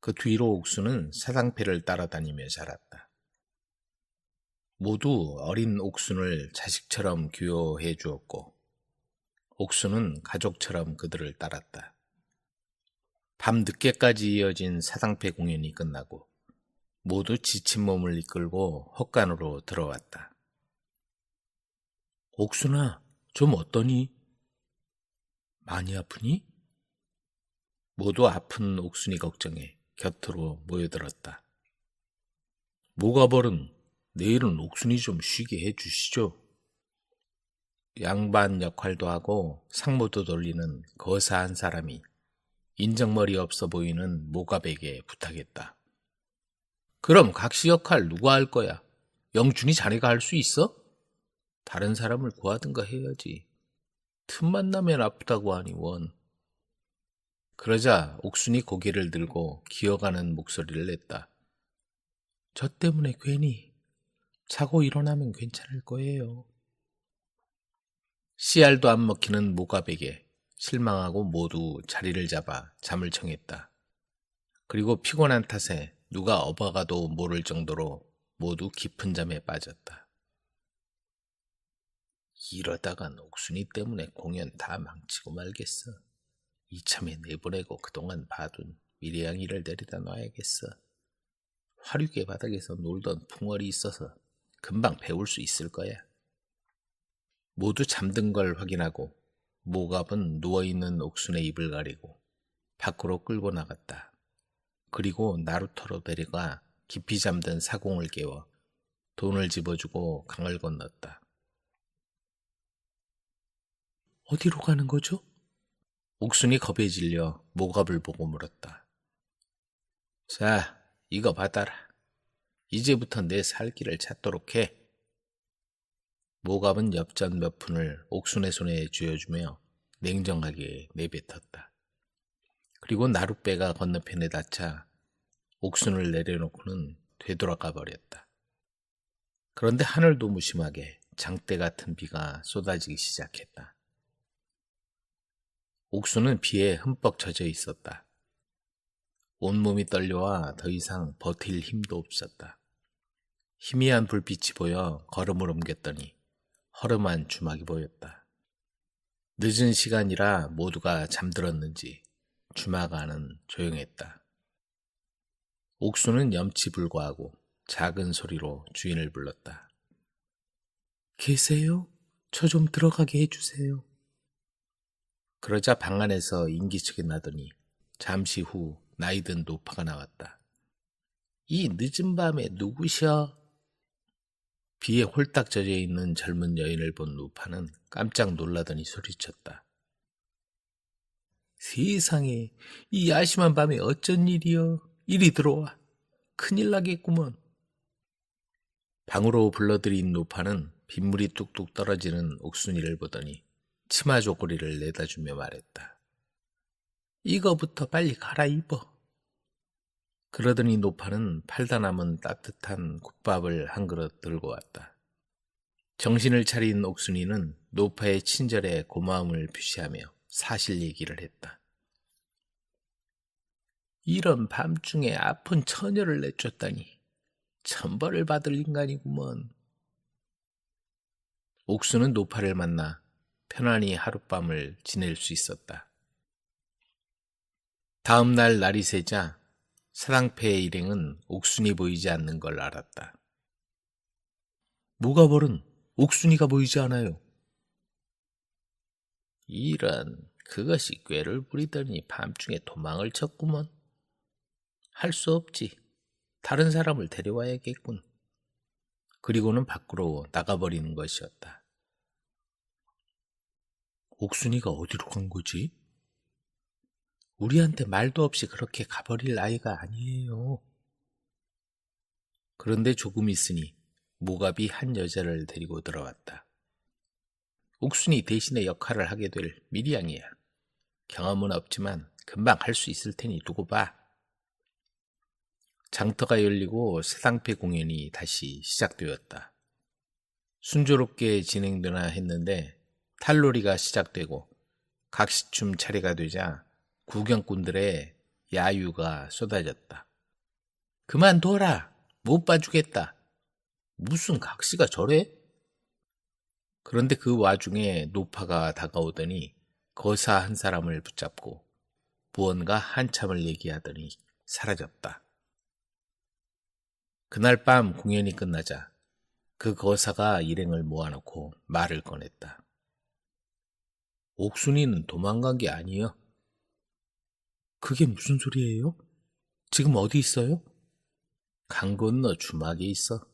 그 뒤로 옥순은 사당패를 따라다니며 자랐다. 모두 어린 옥순을 자식처럼 귀여워해 주었고 옥순은 가족처럼 그들을 따랐다. 밤 늦게까지 이어진 사당패 공연이 끝나고 모두 지친 몸을 이끌고 헛간으로 들어왔다. 옥순아, 좀 어떠니? 많이 아프니? 모두 아픈 옥순이 걱정해 곁으로 모여들었다. 모가벌은 내일은 옥순이 좀 쉬게 해주시죠. 양반 역할도 하고 상모도 돌리는 거사한 사람이 인정머리 없어 보이는 모갑에게 부탁했다. 그럼 각시 역할 누가 할 거야? 영춘이 자네가 할 수 있어? 다른 사람을 구하든가 해야지. 틈만 나면 아프다고 하니 원. 그러자 옥순이 고개를 들고 기어가는 목소리를 냈다. 저 때문에 괜히 자고 일어나면 괜찮을 거예요. 씨알도 안 먹히는 모갑에게 실망하고 모두 자리를 잡아 잠을 청했다. 그리고 피곤한 탓에 누가 업어가도 모를 정도로 모두 깊은 잠에 빠졌다. 이러다간 옥순이 때문에 공연 다 망치고 말겠어. 이참에 내보내고 그동안 봐둔 미래양이를 내려다 놔야겠어. 화류계 바닥에서 놀던 풍월이 있어서 금방 배울 수 있을 거야. 모두 잠든 걸 확인하고 모갑은 누워있는 옥순의 입을 가리고 밖으로 끌고 나갔다. 그리고 나루터로 데려가 깊이 잠든 사공을 깨워 돈을 집어주고 강을 건넜다. 어디로 가는 거죠? 옥순이 겁에 질려 모갑을 보고 물었다. 자, 이거 받아라. 이제부터 내 살 길을 찾도록 해. 모갑은 엽전 몇 푼을 옥순의 손에 쥐어주며 냉정하게 내뱉었다. 그리고 나룻배가 건너편에 닿자 옥순을 내려놓고는 되돌아가 버렸다. 그런데 하늘도 무심하게 장대 같은 비가 쏟아지기 시작했다. 옥순은 비에 흠뻑 젖어 있었다. 온몸이 떨려와 더 이상 버틸 힘도 없었다. 희미한 불빛이 보여 걸음을 옮겼더니 허름한 주막이 보였다. 늦은 시간이라 모두가 잠들었는지 주막 안은 조용했다. 옥수는 염치불고하고 작은 소리로 주인을 불렀다. 계세요? 저 좀 들어가게 해주세요. 그러자 방 안에서 인기척이 나더니 잠시 후 나이든 노파가 나왔다. 이 늦은 밤에 누구셔? 비에 홀딱 젖어있는 젊은 여인을 본 노파는 깜짝 놀라더니 소리쳤다. 세상에, 이 야심한 밤에 어쩐 일이여? 이리 들어와. 큰일 나겠구먼. 방으로 불러들인 노파는 빗물이 뚝뚝 떨어지는 옥순이를 보더니 치마 조거리를 내다주며 말했다. 이거부터 빨리 갈아입어. 그러더니 노파는 팔다 남은 따뜻한 국밥을 한 그릇 들고 왔다. 정신을 차린 옥순이는 노파의 친절에 고마움을 표시하며 사실 얘기를 했다. 이런 밤중에 아픈 처녀를 내쫓다니 천벌을 받을 인간이구먼. 옥수는 노파를 만나 편안히 하룻밤을 지낼 수 있었다. 다음 날 날이 새자 사랑패의 일행은 옥순이 보이지 않는 걸 알았다. 모가벌은 옥순이가 보이지 않아요. 이런, 그것이 꾀를 부리더니 밤중에 도망을 쳤구먼. 할 수 없지. 다른 사람을 데려와야겠군. 그리고는 밖으로 나가버리는 것이었다. 옥순이가 어디로 간 거지? 우리한테 말도 없이 그렇게 가버릴 아이가 아니에요. 그런데 조금 있으니 모갑이 한 여자를 데리고 들어왔다. 옥순이 대신에 역할을 하게 될 미리양이야. 경험은 없지만 금방 할 수 있을 테니 두고 봐. 장터가 열리고 사당패 공연이 다시 시작되었다. 순조롭게 진행되나 했는데 탈놀이가 시작되고 각시춤 차례가 되자 구경꾼들의 야유가 쏟아졌다. 그만둬라! 못 봐주겠다! 무슨 각시가 저래? 그런데 그 와중에 노파가 다가오더니 거사 한 사람을 붙잡고 무언가 한참을 얘기하더니 사라졌다. 그날 밤 공연이 끝나자 그 거사가 일행을 모아놓고 말을 꺼냈다. 옥순이는 도망간 게 아니여. 그게 무슨 소리예요? 지금 어디 있어요? 강 건너 주막에 있어.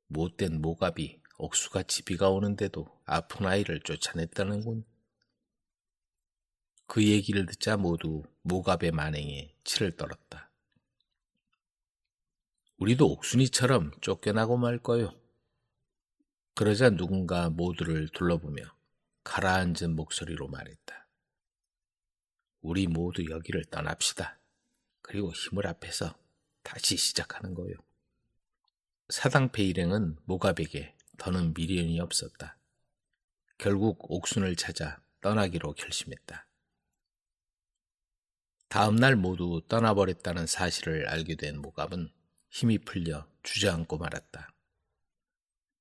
못된 모갑이 옥수같이 비가 오는데도 아픈 아이를 쫓아냈다는군. 그 얘기를 듣자 모두 모갑의 만행에 치를 떨었다. 우리도 옥순이처럼 쫓겨나고 말 거요. 그러자 누군가 모두를 둘러보며 가라앉은 목소리로 말했다. 우리 모두 여기를 떠납시다. 그리고 힘을 합해서 다시 시작하는 거요. 사당패 일행은 모갑에게 더는 미련이 없었다. 결국 옥순을 찾아 떠나기로 결심했다. 다음날 모두 떠나버렸다는 사실을 알게 된 모갑은 힘이 풀려 주저앉고 말았다.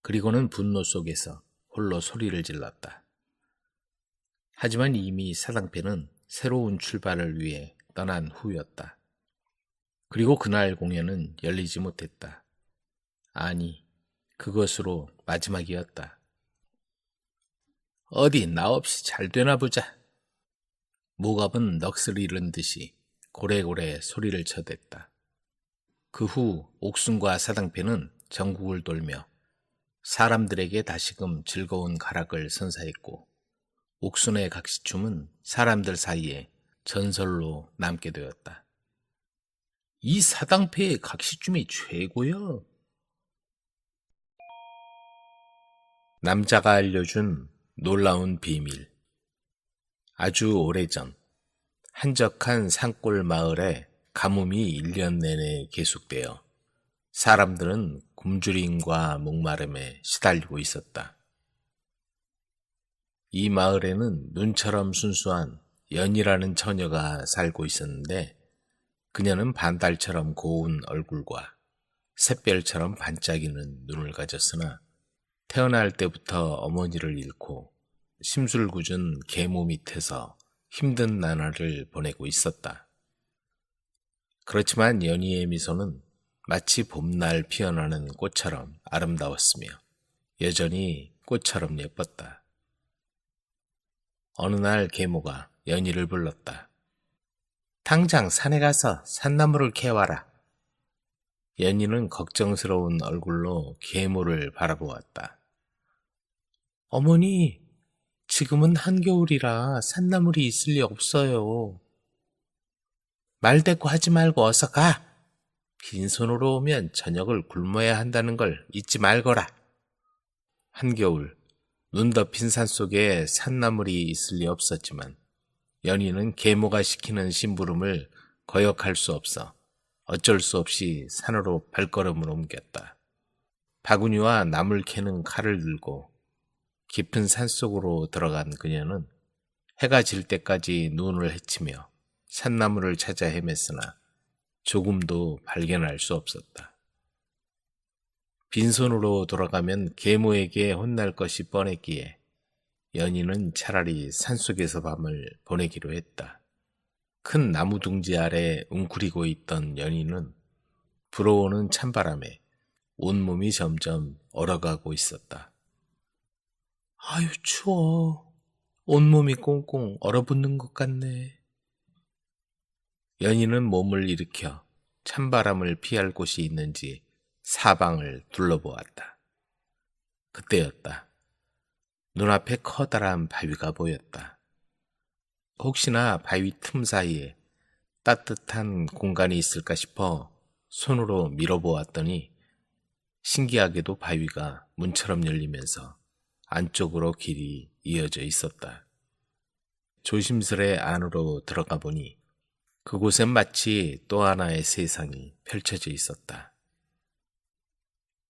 그리고는 분노 속에서 홀로 소리를 질렀다. 하지만 이미 사당패는 새로운 출발을 위해 떠난 후였다. 그리고 그날 공연은 열리지 못했다. 아니, 그것으로 마지막이었다. 어디 나 없이 잘 되나 보자. 모갑은 넋을 잃은 듯이 고래고래 소리를 쳐댔다. 그 후 옥순과 사당패는 전국을 돌며 사람들에게 다시금 즐거운 가락을 선사했고 옥순의 각시춤은 사람들 사이에 전설로 남게 되었다. 이 사당패의 각시춤이 최고야. 남자가 알려준 놀라운 비밀. 아주 오래전 한적한 산골 마을에 가뭄이 1년 내내 계속되어 사람들은 굶주림과 목마름에 시달리고 있었다. 이 마을에는 눈처럼 순수한 연이라는 처녀가 살고 있었는데 그녀는 반달처럼 고운 얼굴과 샛별처럼 반짝이는 눈을 가졌으나 태어날 때부터 어머니를 잃고 심술궂은 계모 밑에서 힘든 나날을 보내고 있었다. 그렇지만 연희의 미소는 마치 봄날 피어나는 꽃처럼 아름다웠으며 여전히 꽃처럼 예뻤다. 어느 날 계모가 연희를 불렀다. 당장 산에 가서 산나물을 캐와라. 연희는 걱정스러운 얼굴로 계모를 바라보았다. 어머니, 지금은 한겨울이라 산나물이 있을 리 없어요. 말대꾸 하지 말고 어서 가. 빈손으로 오면 저녁을 굶어야 한다는 걸 잊지 말거라. 한겨울, 눈 덮인 산속에 산나물이 있을 리 없었지만 연희는 계모가 시키는 심부름을 거역할 수 없어 어쩔 수 없이 산으로 발걸음을 옮겼다. 바구니와 나물 캐는 칼을 들고 깊은 산속으로 들어간 그녀는 해가 질 때까지 눈을 헤치며 산나물을 찾아 헤맸으나 조금도 발견할 수 없었다. 빈손으로 돌아가면 계모에게 혼날 것이 뻔했기에 연희는 차라리 산속에서 밤을 보내기로 했다. 큰 나무 둥지 아래 웅크리고 있던 연희는 불어오는 찬바람에 온몸이 점점 얼어가고 있었다. 아유, 추워. 온몸이 꽁꽁 얼어붙는 것 같네. 연희는 몸을 일으켜 찬바람을 피할 곳이 있는지 사방을 둘러보았다. 그때였다. 눈앞에 커다란 바위가 보였다. 혹시나 바위 틈 사이에 따뜻한 공간이 있을까 싶어 손으로 밀어보았더니 신기하게도 바위가 문처럼 열리면서 안쪽으로 길이 이어져 있었다. 조심스레 안으로 들어가 보니 그곳엔 마치 또 하나의 세상이 펼쳐져 있었다.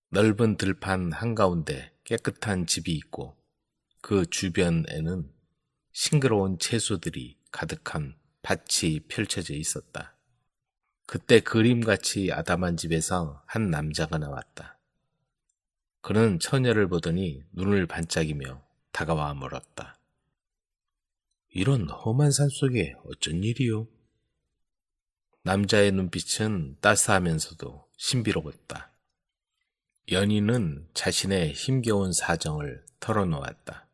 넓은 들판 한가운데 깨끗한 집이 있고 그 주변에는 싱그러운 채소들이 가득한 밭이 펼쳐져 있었다. 그때 그림같이 아담한 집에서 한 남자가 나왔다. 그는 처녀를 보더니 눈을 반짝이며 다가와 물었다. 이런 험한 산속에 어쩐 일이요? 남자의 눈빛은 따스하면서도 신비로웠다. 연희는 자신의 힘겨운 사정을 털어놓았다.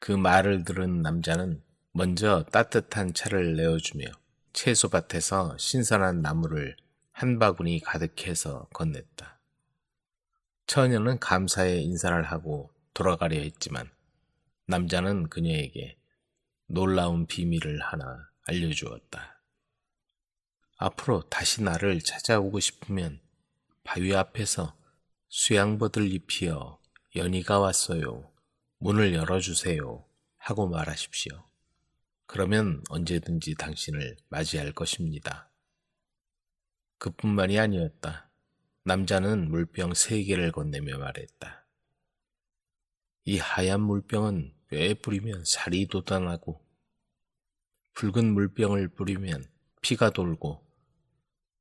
그 말을 들은 남자는 먼저 따뜻한 차를 내어주며 채소밭에서 신선한 나물을 한 바구니 가득해서 건넸다. 처녀는 감사의 인사를 하고 돌아가려 했지만 남자는 그녀에게 놀라운 비밀을 하나 알려주었다. 앞으로 다시 나를 찾아오고 싶으면 바위 앞에서 수양버들 입히어 연희가 왔어요. 문을 열어주세요. 하고 말하십시오. 그러면 언제든지 당신을 맞이할 것입니다. 그뿐만이 아니었다. 남자는 물병 3개를 건네며 말했다. 이 하얀 물병은 뼈에 뿌리면 살이 돋아나고, 붉은 물병을 뿌리면 피가 돌고,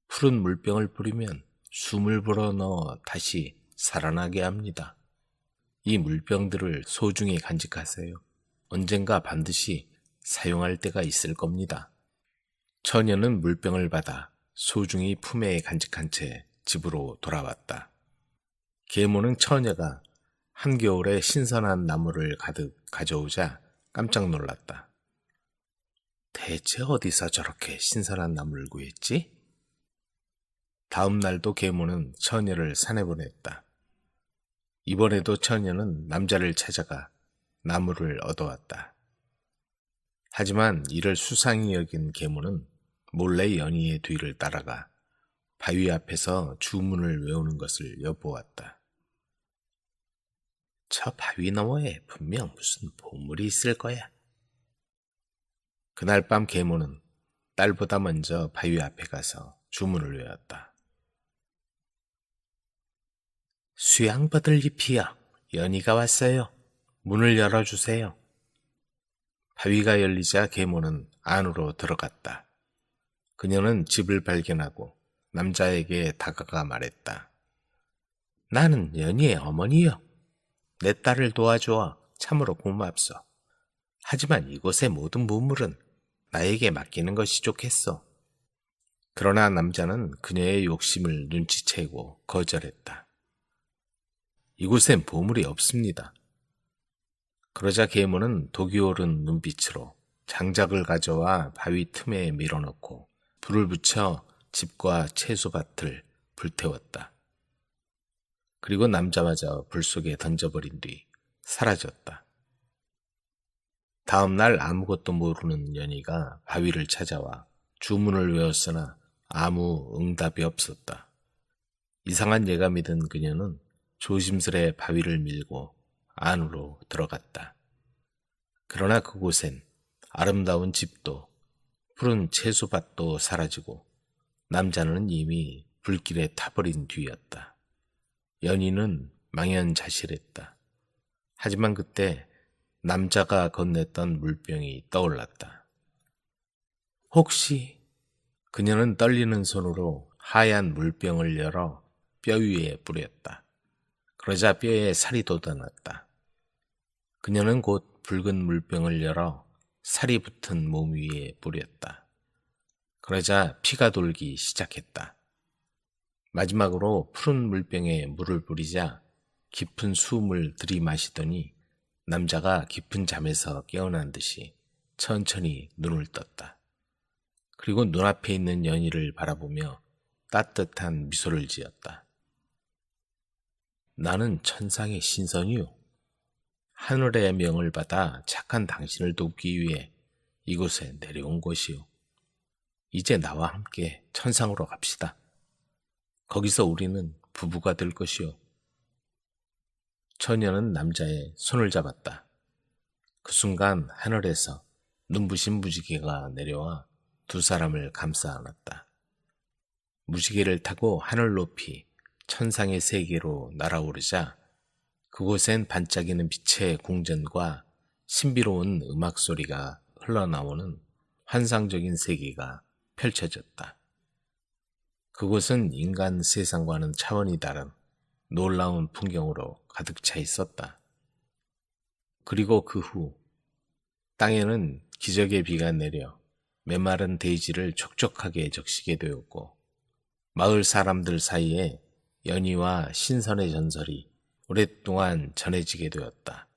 푸른 물병을 뿌리면 숨을 불어넣어 다시 살아나게 합니다. 이 물병들을 소중히 간직하세요. 언젠가 반드시 사용할 때가 있을 겁니다. 처녀는 물병을 받아 소중히 품에 간직한 채 집으로 돌아왔다. 계모는 처녀가 한겨울에 신선한 나물을 가득 가져오자 깜짝 놀랐다. 대체 어디서 저렇게 신선한 나물을 구했지? 다음 날도 계모는 처녀를 산에 보냈다. 이번에도 처녀는 남자를 찾아가 나물을 얻어왔다. 하지만 이를 수상히 여긴 계모는 몰래 연희의 뒤를 따라가 바위 앞에서 주문을 외우는 것을 엿보았다. 저 바위 너머에 분명 무슨 보물이 있을 거야. 그날 밤 계모는 딸보다 먼저 바위 앞에 가서 주문을 외웠다. 수양버들 잎이여, 연희가 왔어요. 문을 열어주세요. 바위가 열리자 계모는 안으로 들어갔다. 그녀는 집을 발견하고 남자에게 다가가 말했다. 나는 연희의 어머니요. 내 딸을 도와줘 참으로 고맙소. 하지만 이곳의 모든 보물은 나에게 맡기는 것이 좋겠소. 그러나 남자는 그녀의 욕심을 눈치채고 거절했다. 이곳엔 보물이 없습니다. 그러자 계모는 독이 오른 눈빛으로 장작을 가져와 바위 틈에 밀어넣고 불을 붙여 집과 채소밭을 불태웠다. 그리고 남자마저 불 속에 던져버린 뒤 사라졌다. 다음 날 아무것도 모르는 연희가 바위를 찾아와 주문을 외웠으나 아무 응답이 없었다. 이상한 예감이 든 그녀는 조심스레 바위를 밀고 안으로 들어갔다. 그러나 그곳엔 아름다운 집도 푸른 채소밭도 사라지고 남자는 이미 불길에 타버린 뒤였다. 연희는 망연자실했다. 하지만 그때 남자가 건넸던 물병이 떠올랐다. 혹시 그녀는 떨리는 손으로 하얀 물병을 열어 뼈 위에 뿌렸다. 그러자 뼈에 살이 돋아났다. 그녀는 곧 붉은 물병을 열어 살이 붙은 몸 위에 뿌렸다. 그러자 피가 돌기 시작했다. 마지막으로 푸른 물병에 물을 뿌리자 깊은 숨을 들이마시더니 남자가 깊은 잠에서 깨어난 듯이 천천히 눈을 떴다. 그리고 눈앞에 있는 연희를 바라보며 따뜻한 미소를 지었다. 나는 천상의 신선이요. 하늘의 명을 받아 착한 당신을 돕기 위해 이곳에 내려온 것이요. 이제 나와 함께 천상으로 갑시다. 거기서 우리는 부부가 될 것이요. 처녀는 남자의 손을 잡았다. 그 순간 하늘에서 눈부신 무지개가 내려와 두 사람을 감싸 안았다. 무지개를 타고 하늘 높이 천상의 세계로 날아오르자 그곳엔 반짝이는 빛의 궁전과 신비로운 음악 소리가 흘러나오는 환상적인 세계가 펼쳐졌다. 그곳은 인간 세상과는 차원이 다른 놀라운 풍경으로 가득 차 있었다. 그리고 그 후 땅에는 기적의 비가 내려 메마른 대지를 촉촉하게 적시게 되었고 마을 사람들 사이에 연희와 신선의 전설이 오랫동안 전해지게 되었다.